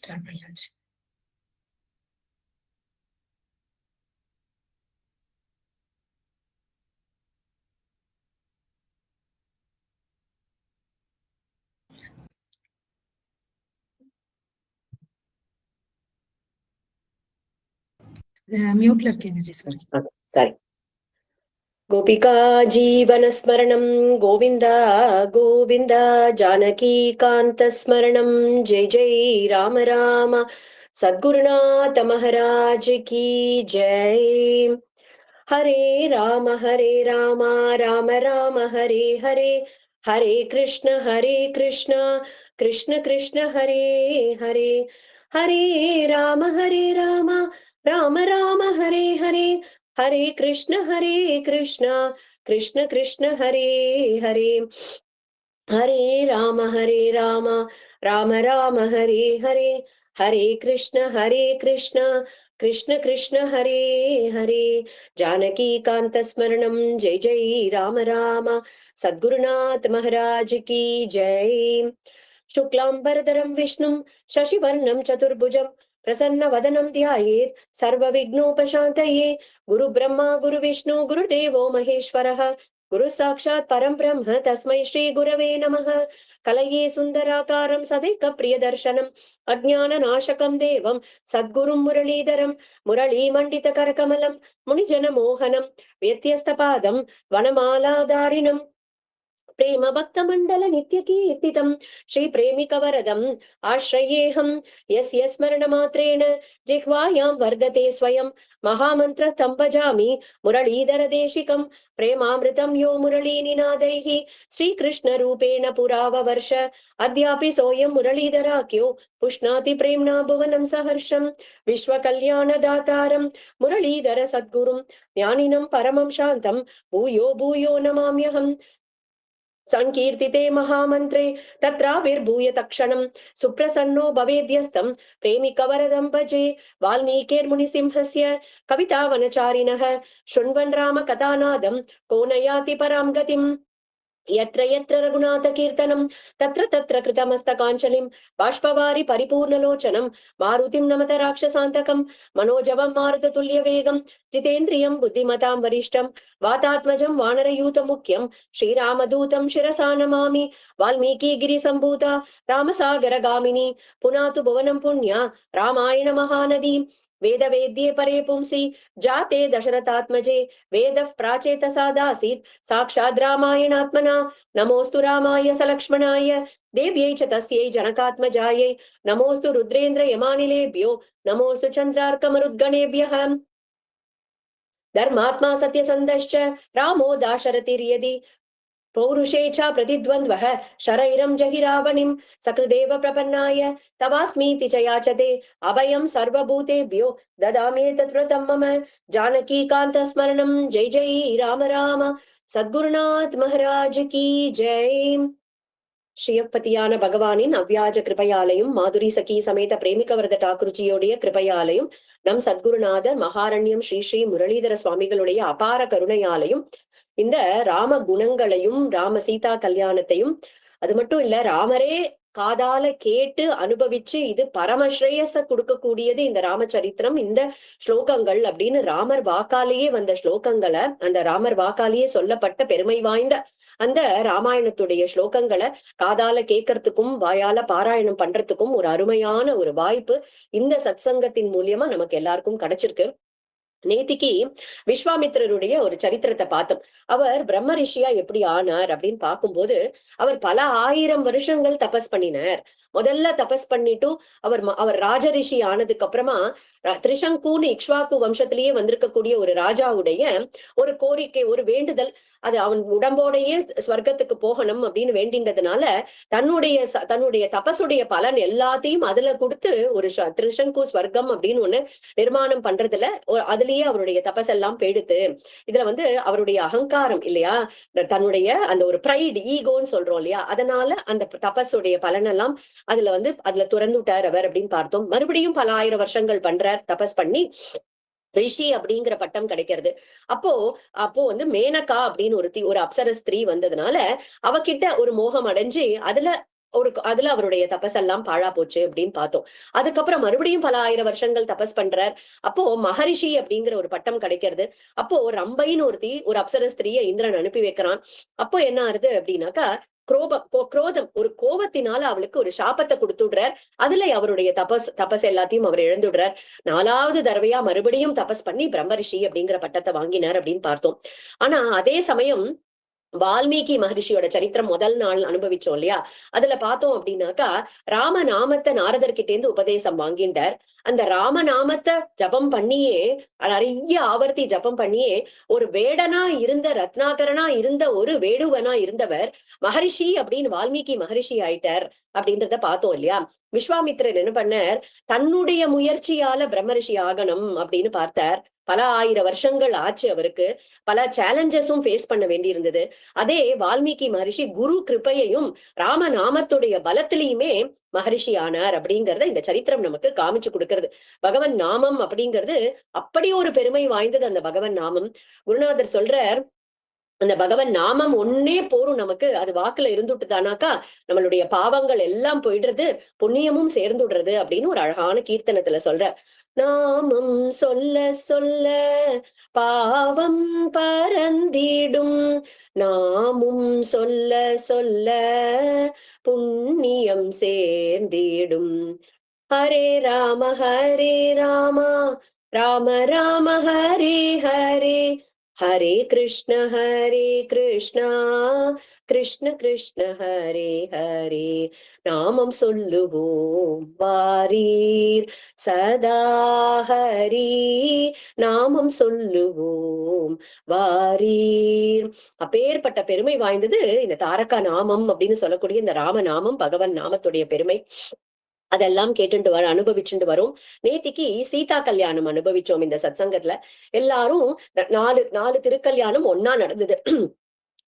Start பண்ணியாச்சு. மியூட்ல இருக்கீங்க ஜீஸ்வரி. சரி. கோபிகா ஜீவனஸ்மரணம் கோவிந்தா கோவிந்தா ஜானகீகாந்த ஸ்மரணம் ஜெய் ஜெய் ராம ராம சத்குருநாத மகாராஜ் கி ஜெய். ஹரே ராம ராம ராம ஹரே ஹரே ஹரே கிருஷ்ண கிருஷ்ண கிருஷ்ண ஹரே ஹரே ஹரே ராம ராம ராம ஹரே ஹரே ஹரே கிருஷ்ண கிருஷ்ண கிருஷ்ண ஹரே ஹரே ஹரே ராம ராம ராம ஹரே ஹரே ஹரே கிருஷ்ண கிருஷ்ண கிருஷ்ண ஹரே ஹரே ஜானகீகாந்த ஸ்மரணம் ஜெய் ஜெய் ராம ராம சத்குருநாத் மகாராஜ் கி ஜெய். शुक्लांबरधरं विष्णुं शशिवर्णं चतुर्भुजं प्रसन्नवदनं ध्यायेत् सर्वविघ्नोपशान्तये. गुरुब्रह्मा गुरुविष्णु गुरुदेवो महेश्वरः गुरु साक्षात् परं ब्रह्म तस्मै श्री गुरवे नमः. कलये सुन्दराकारं सदैकप्रियदर्शनम् अज्ञाननाशकं देवं सद्गुरुं मुरलीधरं मुरलीमण्डितकरकमलं मुनिजनमोहनं व्यत्यस्तपादं वनमालाधारिणम् प्रेम भक्त मंडल नित्य कीर्तितं श्री प्रेमिक वरदम् आश्रयेऽहं यस्य स्मरण मात्रेण जिह्वायां वर्धते स्वयं महामन्त्र तं भजामि मुरलीधर देशिकं प्रेमामृतं यो मुरलीनिनादैः श्रीकृष्ण रूपेण पुराववर्ष अद्यापि सोऽयं मुरलीधराख्यो पुष्णाति प्रेम्णा भुवनं सहर्षं विश्वकल्याणदातारं मुरलीधर सद्गुरुं ज्ञानिनं परमं शान्तं भूयो भूयो नमाम्यहम्. संकीर्तिते महामन्त्रे तत्राविर्भूय तक्षणं सुप्रसन्नो भवेद्यस्तं प्रेमिकवरदं भजे. वाल्मीकिर्मुनिसिंहस्य कवितावनचारिणः शृण्वन् रामकथानादं को न याति परां गतिम्. यत्र यत्र रघुनाथ कीर्तनं तत्र तत्र कृतमस्तकाञ्चलिं बाष्पवारि परिपूर्णलोचनं मारुतिं नमत राक्षसान्तकं मनोजवं मारुततुल्यवेगं जितेन्द्रियं बुद्धिमतां वरिष्ठं वातात्मजं वानरयूतमुख्यं श्रीरामदूतं शिरसा नमामि. वाल्मीकिगिरिसम्भूता रामसागरगामिनी पुनातु भुवनं पुण्या रामायण महानदी. वेद वेद्ये परे पुंसि जाते दशरथात्मजे वेदः प्राचेतसादासीत् साक्षात् रामायणात्मना. नमोस्तु रामाय सलक्ष्मणाय देव्यै च तस्यै जनकात्मजायै नमोस्तु रुद्रेन्द्र यमानिलेभ्यो नमोस्तु चन्द्रार्कमरुद्गणेभ्यः. धर्मात्मा सत्यसन्धश्च रामो दाशरथिर्यदि पौरुषे च प्रतिद्वन्द्वः शरैरं जहि रावणिं सकृदेव प्रपन्नाय तवास्मीति च याचते अभयं सर्वभूतेभ्यो ददाम्येतद्व्रतं मम. जानकीकान्त स्मरणं जय जय राम राम सद्गुरुनाथ महाराज की जय. ஸ்ரீயப்பதியான பகவானின் அவ்வியாஜ கிருபையாலையும் மாதுரி சகி சமேத பிரேமிகவரத டாக்குருஜியோடைய கிருபையாலையும் நம் சத்குருநாதர் மகாரண்யம் ஸ்ரீ ஸ்ரீ முரளிதர சுவாமிகளுடைய அபார கருணையாலையும் இந்த ராம குணங்களையும் ராம சீதா கல்யாணத்தையும் அது மட்டும் இல்ல ராமரே காதால கேட்டு அனுபவிச்சு இது பரமஸ்ரேயஸ கொடுக்கக்கூடியது இந்த ராமச்சரித்திரம் இந்த ஸ்லோகங்கள் அப்படின்னு ராமர் வாக்காலேயே வந்த ஸ்லோகங்களை அந்த ராமர் வாக்காலேயே சொல்லப்பட்ட பெருமை வாய்ந்த அந்த ராமாயணத்துடைய ஸ்லோகங்களை காதால கேட்கறதுக்கும் வாயால பாராயணம் பண்றதுக்கும் ஒரு அருமையான ஒரு வாய்ப்பு இந்த சத்சங்கத்தின் மூலியமா நமக்கு எல்லாருக்கும் கிடைச்சிருக்கு. நேத்திக்கு விஸ்வாமித்திரருடைய ஒரு சரித்திரத்தை பார்த்தோம். அவர் பிரம்ம ரிஷியா எப்படி ஆனார் அப்படின்னு பார்க்கும்போது அவர் பல 1000 வருஷங்கள் தபஸ் பண்ணினார். முதல்ல தபஸ் பண்ணிட்டு அவர் ராஜ ரிஷி ஆனதுக்கு அப்புறமா திரிசங்கூன்னு இக்ஷ்வாக்கு வம்சத்திலேயே வந்திருக்கக்கூடிய ஒரு ராஜாவுடைய ஒரு கோரிக்கை ஒரு வேண்டுதல் அது அவன் உடம்போடையே ஸ்வர்க்கத்துக்கு போகணும் அப்படின்னு வேண்டின்றதுனால தன்னுடைய தபசுடைய பலன் எல்லாத்தையும் அதுல கொடுத்து ஒரு திரிசங்கு ஸ்வர்க்கம் அப்படின்னு ஒண்ணு நிர்மாணம் பண்றதுல அதுலயே அவருடைய தபஸ் எல்லாம் போயிடுத்து. இதுல அவருடைய அகங்காரம் இல்லையா தன்னுடைய அந்த ஒரு பிரைட் ஈகோன்னு சொல்றோம் இல்லையா அதனால அந்த தபஸுடைய பலனெல்லாம் அதுல துறந்து விட்டார் அவர் அப்படின்னு பார்த்தோம். மறுபடியும் பல 1000 வருஷங்கள் பண்றார் தபஸ் பண்ணி ரிஷி அப்படிங்கிற பட்டம் கிடைக்கிறது. அப்போ மேனகா அப்படின்னு ஒரு அப்சர ஸ்திரீ வந்ததுனால அவகிட்ட ஒரு மோகம் அடைஞ்சு அதுல அதுல அவருடைய தபஸெல்லாம் பாழா போச்சு அப்படின்னு பார்த்தோம். அதுக்கப்புறம் மறுபடியும் பல 1000 வருஷங்கள் தபஸ் பண்றார். அப்போ மகரிஷி அப்படிங்கிற ஒரு பட்டம் கிடைக்கிறது. அப்போ ரம்பைன்னு ஒரு அப்சர ஸ்திரீய இந்திரன் அனுப்பி வைக்கிறான். அப்போ என்ன ஆறுது அப்படின்னாக்கா, குரோதம் ஒரு கோபத்தினால அவளுக்கு ஒரு சாபத்தை கொடுத்துடுறார். அதுல அவருடைய தபஸ் எல்லாத்தையும் அவர் இழந்துடுறார். 4வது தடவையா மறுபடியும் தபஸ் பண்ணி பிரம்மரிஷி அப்படிங்கிற பட்டத்தை வாங்கினார் அப்படின்னு பார்த்தோம். ஆனா அதே சமயம் வால்மீகி மகரிஷியோட சரித்திரம் முதல் நாள் அனுபவிச்சோம் இல்லையா? அதுல பார்த்தோம் அப்படின்னாக்கா, ராமநாமத்தை நாரதர்கிட்ட இருந்து உபதேசம் வாங்கிண்டார். அந்த ராமநாமத்தை ஜபம் பண்ணியே நிறைய ஆவர்த்தி ஜபம் பண்ணியே ஒரு வேடனா இருந்த ரத்னாகரனா இருந்த ஒரு வேடுவனா இருந்தவர் மகரிஷி அப்படின்னு வால்மீகி மகரிஷி ஆயிட்டார் அப்படின்றத பார்த்தோம் இல்லையா? விஸ்வாமித்திரர் என்ன பண்ணார், தன்னுடைய முயற்சியால பிரம்மரிஷி ஆகணும் அப்படின்னு பார்த்தார். பல 1000 வருஷங்கள் ஆச்சு அவருக்கு. பல சேலஞ்சஸும் ஃபேஸ் பண்ண வேண்டி இருந்தது. அதே வால்மீகி மகரிஷி குரு கிருபையையும் ராமநாமத்துடைய பலத்திலையுமே மகரிஷி ஆனார் அப்படிங்கறத இந்த சரித்திரம் நமக்கு காமிச்சு கொடுக்கிறது. பகவன் நாமம் அப்படிங்கிறது அப்படி ஒரு பெருமை வாய்ந்தது. அந்த பகவன் நாமம் குருநாதர் சொல்றார், அந்த பகவன் நாமம் ஒன்னே போரும் நமக்கு. அது வாக்குல இருந்துட்டுதானாக்கா நம்மளுடைய பாவங்கள் எல்லாம் போயிடுறது, புண்ணியமும் சேர்ந்துடுறது அப்படின்னு ஒரு அழகான கீர்த்தனத்துல சொல்ற. நாமம் சொல்ல சொல்ல பாவம் பரந்திடும், நாமும் சொல்ல சொல்ல புண்ணியம் சேர்ந்திடும். ஹரே ராம ஹரே ராமா ராம ராம ஹரே ஹரே, ஹரே கிருஷ்ண கிருஷ்ண கிருஷ்ண ஹரே ஹரே. நாமம் சொல்லுவோம் வாரீர் சதா ஹரி, நாமம் சொல்லுவோம் வாரீர். அப்பேற்பட்ட பெருமை வாய்ந்தது இந்த தாரக நாமம் அப்படின்னு சொல்லக்கூடிய இந்த ராமநாமம், பகவன் நாமத்துடைய பெருமை. அதெல்லாம் கேட்டுட்டு அனுபவிச்சுட்டு வரும். நேத்திக்கு சீதா கல்யாணம் அனுபவிச்சோம் இந்த சத்சங்கத்துல. எல்லாரும் நாலு திருக்கல்யாணம் ஒன்னா நடந்தது.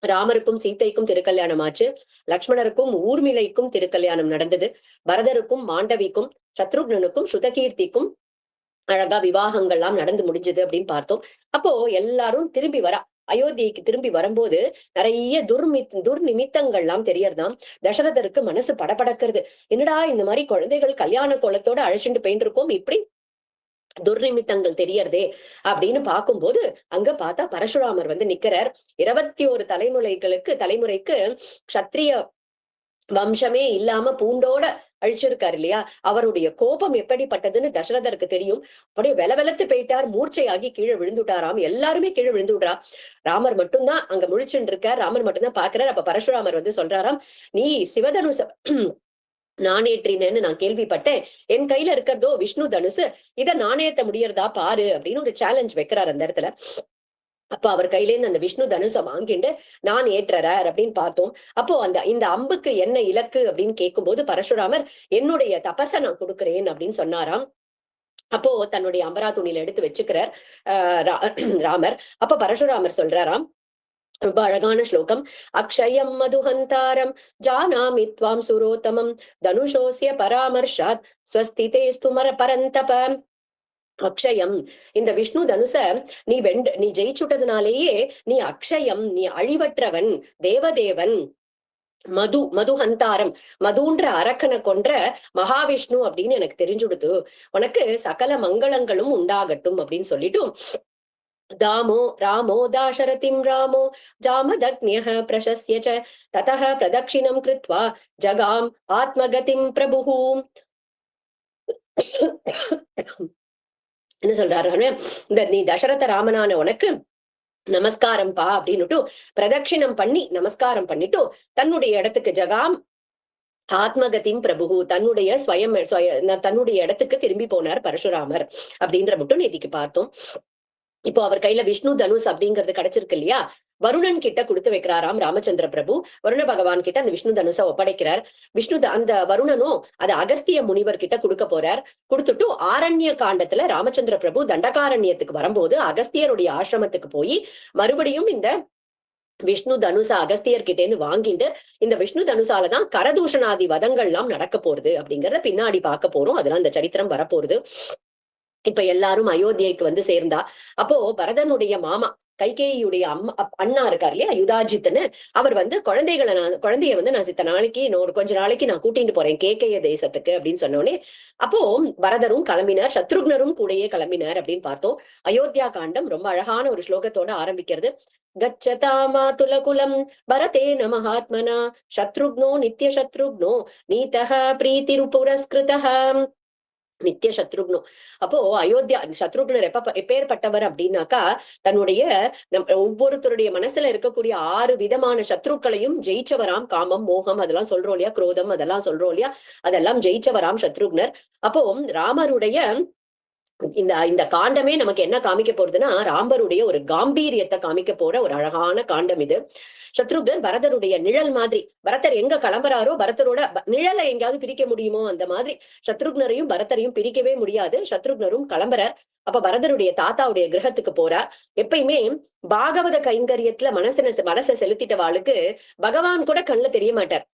ராமருக்கும் சீதைக்கும் திருக்கல்யாணம் ஆச்சு, லக்ஷ்மணருக்கும் ஊர்மிளைக்கும் திருக்கல்யாணம் நடந்தது, பரதருக்கும் மாண்டவிக்கும் சத்ருக்னனுக்கும் சுதகீர்த்திக்கும் அழகா விவாகங்கள்லாம் நடந்து முடிஞ்சது அப்படின்னு பார்த்தோம். அப்போ எல்லாரும் திரும்பி அயோத்தியைக்கு திரும்பி வரும்போது நிறைய துர்நிமித்தங்கள்லாம் தெரியறதாம். தசரதருக்கு மனசு படபடக்கிறது. என்னடா இந்த மாதிரி குழந்தைகள் கல்யாண கோலத்தோட அழைச்சிட்டு போயிட்டு இருக்கோம், இப்படி துர்நிமித்தங்கள் தெரியறதே அப்படின்னு பார்க்கும்போது அங்க பார்த்தா பரசுராமர் வந்து நிக்கிறார். 21 தலைமுறைக்கு க்ஷத்ரிய வம்சமே இல்லாம பூண்டோட அழிச்சிருக்காரு இல்லையா? அவருடைய கோபம் எப்படிப்பட்டதுன்னு தசரதருக்கு தெரியும். அப்படியே வெலவெலத்து போயிட்டார், மூர்ச்சையாகி கீழே விழுந்துட்டாராம். எல்லாருமே கீழே விழுந்துடுறா. ராமர் மட்டும்தான் அங்க முழிச்சுட்டு இருக்கார். ராமர் மட்டும்தான் பாக்குறாரு. அப்ப பரசுராமர் வந்து சொல்றாராம், நீ சிவதனுச நாணேற்றினேன்னு நான் கேள்விப்பட்டேன், என் கையில இருக்கிறதோ விஷ்ணு தனுசு, இதை நாணேற்ற முடியறதா பாரு அப்படின்னு ஒரு சேலஞ்ச் வைக்கிறார் அந்த இடத்துல. அப்ப அவர் கையில இருந்து அந்த விஷ்ணு தனுச வாங்கிட்டு நான் ஏற்றறார் அப்படின்னு பார்த்தோம். அப்போ இந்த அம்புக்கு என்ன இலக்கு அப்படின்னு கேட்கும்போது பரசுராமர் என்னுடைய தபச நான் கொடுக்கிறேன் அப்படின்னு சொன்னாராம். அப்போ தன்னுடைய அம்பரா துணியில எடுத்து வச்சுக்கிறார் ராமர். அப்ப பரசுராமர் சொல்றாராம், ரொம்ப அழகான ஸ்லோகம். அக்ஷயம் மதுஹந்தாரம் ஜானாமி த்வாம் சுரோத்தமம் தனுஷோஸ்ய பராமர்ஷாத் ஸ்வஸ்திதேஸ்து பரந்தப. அக்ஷயம், இந்த விஷ்ணு தனுச நீ ஜெயிச்சுட்டதுனாலேயே நீ அக்ஷயம், நீ அழிவற்றவன், தேவதேவன். மதுஹந்தாரம், மதுன்ற அரக்கனை கொன்ற மகாவிஷ்ணு அப்படின்னு எனக்கு தெரிஞ்சுடுது, உனக்கு சகல மங்களங்களும் உண்டாகட்டும் அப்படின்னு சொல்லிட்டும் தாமோ ராமோ தாசரதிம் ராமோ ஜாமதக்ஞ்யः பிரசஸ்ய ச ததः பிரதக்ஷிணம் கிருத்வா ஜகாம் ஆத்மகதிம் பிரபுஹு. என்ன சொல்றாரு, இந்த நீ தசரத ராமனான உனக்கு நமஸ்காரம் பா அப்படின்னுட்டு பிரதட்சிணம் பண்ணி நமஸ்காரம் பண்ணிட்டு தன்னுடைய இடத்துக்கு ஜகாம் ஆத்மகதிம் பிரபுகு, தன்னுடைய இடத்துக்கு திரும்பி போனார் பரசுராமர் அப்படின்ற மட்டும் நேத்திக்கு பார்த்தோம். இப்போ அவர் கையில விஷ்ணு தனுஷ் அப்படிங்கிறது கிடைச்சிருக்கு இல்லையா? வருணன் கிட்ட கொடுத்து வைக்கிறாராம் ராமச்சந்திர பிரபு. வருண பகவான் கிட்ட அந்த விஷ்ணு தனுஷ ஒப்படைக்கிறார். அந்த வருணனும் அது அகஸ்திய முனிவர் கிட்ட கொடுக்க போறார். கொடுத்துட்டு ஆரண்ய காண்டத்துல ராமச்சந்திர பிரபு தண்டகாரண்யத்துக்கு வரும்போது அகஸ்தியருடைய ஆசிரமத்துக்கு போய் மறுபடியும் இந்த விஷ்ணு தனுசா அகஸ்தியர் கிட்டே இருந்து வாங்கிட்டு இந்த விஷ்ணு தனுசாலதான் கரதூஷணாதி வதங்கள்லாம் நடக்க போறது அப்படிங்கறத பின்னாடி பார்க்க போறோம். அதெல்லாம் இந்த சரித்திரம் வரப்போறது. இப்ப எல்லாரும் அயோத்தியைக்கு வந்து சேர்ந்தா. அப்போ பரதனுடைய மாமா கைகேயியுடைய அண்ணா இருக்கார் இல்லையா யுதாஜித்னு, அவர் வந்து குழந்தைய வந்து நான் சித்த நாளைக்கு இன்னொரு கொஞ்ச நாளைக்கு நான் கூட்டிட்டு போறேன் கேக்கைய தேசத்துக்கு அப்படின்னு சொன்னோடனே, அப்போ பரதரும் கிளம்பினார், சத்ருக்னரும் கூடயே கிளம்பினார் அப்படின்னு பார்த்தோம். அயோத்தியா காண்டம் ரொம்ப அழகான ஒரு ஸ்லோகத்தோட ஆரம்பிக்கிறது. கச்சதா மாதுலகுலம் பரதேன மகாத்மனா சத்ருக்னோ நித்ய சத்ருக்னோ நீதஹ பிரீதிரு புரஸ்கிருதஹ. நித்திய சத்ருக்னு. அப்போ அயோத்தியா சத்ருக்னர் எப்பேற்பட்டவர் அப்படின்னாக்கா, தன்னுடைய ஒவ்வொருத்தருடைய மனசுல இருக்கக்கூடிய 6 விதமான சத்ருக்களையும் ஜெயிச்சவராம். காமம், மோகம் அதெல்லாம் சொல்றோம் இல்லையா, குரோதம் அதெல்லாம் சொல்றோம் இல்லையா, அதெல்லாம் ஜெயிச்சவராம் சத்ருக்னர். அப்போ ராமருடைய இந்த காண்டமே நமக்கு என்ன காமிக்க போறதுன்னா, ராமருடைய ஒரு காம்பீரியத்தை காமிக்க போற ஒரு அழகான காண்டம் இது. சத்ருக்னன் பரதருடைய நிழல் மாதிரி, பரதர் எங்க கிளம்புறாரோ பரதரோட நிழலை எங்கேயாவது பிரிக்க முடியுமோ அந்த மாதிரி சத்ருக்னரையும் பரதரையும் பிரிக்கவே முடியாது. சத்ருக்னரும் கிளம்புறார். அப்ப பரதருடைய தாத்தாவுடைய கிரகத்துக்கு போறார். எப்பயுமே பாகவத கைங்கரியத்துல மனசை செலுத்திட்டவாளுக்கு பகவான் கூட கண்ணுல தெரிய மாட்டார்.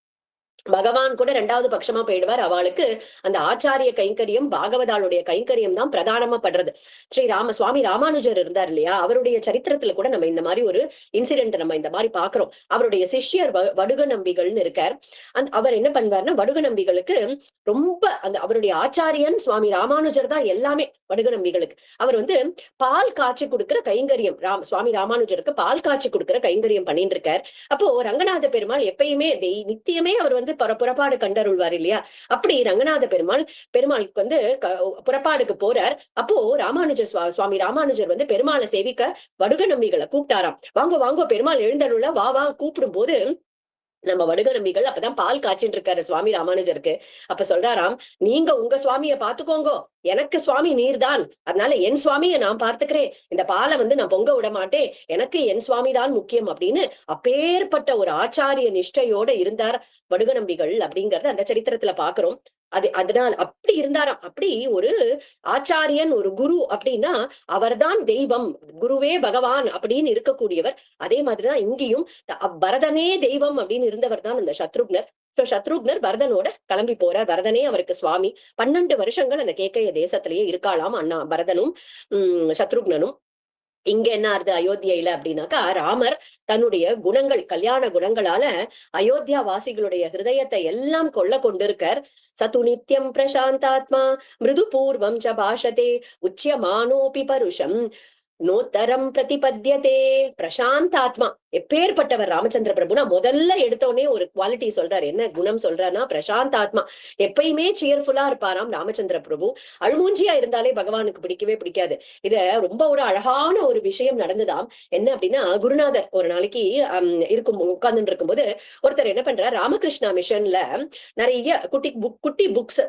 பகவான் கூட 2வது பட்சமா போயிடுவார். அவளுக்கு அந்த ஆச்சாரிய கைங்கரியம், பாகவதாளுடைய கைங்கரியம் தான் பிரதானமா படுறது. சுவாமி ராமானுஜர் இருந்தார் இல்லையா, அவருடைய சரித்திரத்துல கூட நம்ம இந்த மாதிரி ஒரு இன்சிடென்ட் நம்ம இந்த மாதிரி பாக்குறோம். அவருடைய சிஷ்யர் வடுக நம்பிகள்னு இருக்கார். அவர் என்ன பண்ணுவார்னா, வடுக நம்பிகளுக்கு ரொம்ப அவருடைய ஆச்சாரியன் சுவாமி ராமானுஜர் தான் எல்லாமே வடுக நம்பிகளுக்கு. அவர் வந்து பால் காய்ச்சி கொடுக்கிற கைங்கரியம், சுவாமி ராமானுஜருக்கு பால் காய்ச்சி கொடுக்கிற கைங்கரியம் பண்ணிட்டு இருக்கார். அப்போ ரங்கநாத பெருமாள் எப்பயுமே நித்தியமே அவர் வந்து புறப்பாடு கண்டருள்வார் இல்லையா, அப்படி ரங்கநாத பெருமாளுக்கு வந்து புறப்பாடுக்கு போறார். அப்போ சுவாமி ராமானுஜர் வந்து பெருமாளை சேவிக்க வடுக நம்பிகளை கூப்பிட்டாராம். வாங்க வாங்க பெருமாள் எழுந்தருள வா வா கூப்பிடும் போது, நம்ம வடுக நம்பிகள் அப்பதான் பால் காய்ச்சிட்டு இருக்காரு சுவாமி ராமானுஜருக்கு. அப்ப சொல்றாராம், நீங்க உங்க சுவாமிய பாத்துக்கோங்க, எனக்கு சுவாமி நீர்தான், அதனால என் சுவாமிய நான் பார்த்துக்கிறேன், இந்த பாலை வந்து நான் பொங்க விட மாட்டேன், எனக்கு என் சுவாமி தான் முக்கியம் அப்படின்னு அப்பேற்பட்ட ஒரு ஆச்சாரிய நிஷ்டையோட இருந்தார் வடுக நம்பிகள் அப்படிங்கறத அந்த சரித்திரத்துல பாக்குறோம். அதனால் அப்படி இருந்தாராம். அப்படி ஒரு ஆச்சாரியன், ஒரு குரு அப்படின்னா அவர்தான் தெய்வம், குருவே பகவான் அப்படின்னு இருக்கக்கூடியவர். அதே மாதிரிதான் இங்கேயும் பரதனே தெய்வம் அப்படின்னு இருந்தவர் தான் அந்த சத்ருக்னர். சத்ருக்னர் பரதனோட கிளம்பி போறார். பரதனே அவருக்கு சுவாமி. 12 வருஷங்கள் அந்த கேக்கைய தேசத்திலேயே இருக்காளாம் அண்ணா பரதனும் சத்ருக்னனும். இங்க என்ன ஆறுது அயோத்தியில அப்படின்னாக்கா, ராமர் தன்னுடைய குணங்கள், கல்யாண குணங்களால அயோத்தியா வாசிகளுடைய ஹிருதயத்தை எல்லாம் கொண்டிருக்கார். சது நித்யம் பிரசாந்தாத்மா மிருது பூர்வம் ச பாஷதே உச்சியமானோபி பருஷம் நோத்தரம் பிரதிபத்தியதே. பிரசாந்தாத்மா, எப்பேற்பட்டவர் ராமச்சந்திர பிரபுனா முதல்ல எடுத்தோடனே ஒரு குவாலிட்டி சொல்றாரு. என்ன குணம் சொல்றாருன்னா, பிரசாந்தாத்மா, எப்பயுமே சியர்ஃபுல்லா இருப்பாராம் ராமச்சந்திர பிரபு. அழுமூஞ்சியா இருந்தாலே பகவானுக்கு பிடிக்கவே பிடிக்காது. இத ரொம்ப ஒரு அழகான ஒரு விஷயம் நடந்துதாம். என்ன அப்படின்னா, குருநாதர் ஒரு நாளைக்கு உட்கார்ந்துட்டு இருக்கும்போது ஒருத்தர் என்ன பண்றார், ராமகிருஷ்ணா மிஷன்ல நிறைய குட்டி புக்ஸ்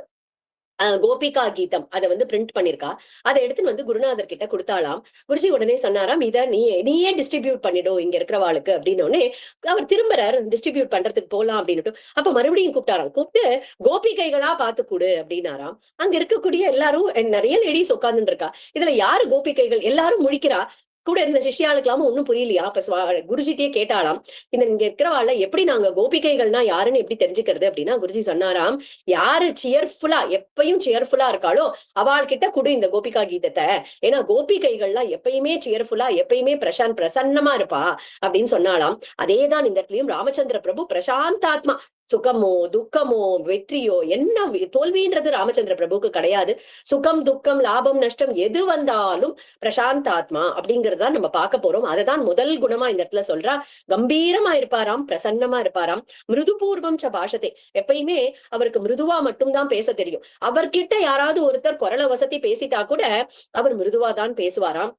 கோபிகா கீதம் அதை வந்து பிரிண்ட் பண்ணிருக்கா. அதை எடுத்துன்னு வந்து குருநாதர் கிட்ட கொடுத்தாலாம். குருஜி உடனே சொன்னாராம், இதை நீயே டிஸ்ட்ரிபியூட் பண்ணிடும் இங்க இருக்கிறவாளுக்கு அப்படின்னு. அவர் திரும்பறாரு, டிஸ்ட்ரிபியூட் பண்றதுக்கு போலாம் அப்படின்னு. அப்ப மறுபடியும் கூப்பிட்டாராம். கூப்பிட்டு கோபிகைகளா பாத்து கொடு அப்படின்னாராம். அங்க இருக்கக்கூடிய எல்லாரும் நிறைய லேடிஸ் உட்கார்ந்துட்டு இருக்கா. இதுல யாரு கோபிகைகள், எல்லாரும் முழிக்கிறா. கூட இருந்த சிஷ்யாளுக்கெல்லாம ஒண்ணும் புரியலையா. அப்ப குருஜிட்டே கேட்டாலாம், இங்க இருக்கிறவாள் எப்படி நாங்க கோபிகைகள்னா யாருன்னு எப்படி தெரிஞ்சுக்கிறது அப்படின்னா, குருஜி சொன்னாராம், யாரு சியர்ஃபுல்லா எப்பயும் சியர்ஃபுல்லா இருக்காளோ அவள் கிட்ட கொடு இந்த கோபிகா கீதத்தை. ஏன்னா கோபிகைகள்லாம் எப்பயுமே சியர்ஃபுல்லா, எப்பயுமே பிரசன்னமா இருப்பா அப்படின்னு சொன்னாலாம். அதேதான் இந்த இடத்துலயும் ராமச்சந்திர பிரபு பிரசாந்தாத்மா. சுகமோ துக்கமோ வெற்றியோ என்ன தோல்வின்றது ராமச்சந்திர பிரபுக்கு கிடையாது. சுகம் துக்கம் லாபம் நஷ்டம் எது வந்தாலும் பிரசாந்தாத்மா அப்படிங்கறதுதான் நம்ம பார்க்க போறோம். அததான் முதல் குணமா இந்த இடத்துல சொல்றா. கம்பீரமா இருப்பாராம், பிரசன்னமா இருப்பாராம். மிருதுபூர்வம் ச பாஷதே, எப்பயுமே அவருக்கு மிருதுவா மட்டும்தான் பேச தெரியும். அவர்கிட்ட யாராவது ஒருத்தர் குரலை வசதி பேசிட்டா கூட அவர் மிருதுவாதான் பேசுவாராம்.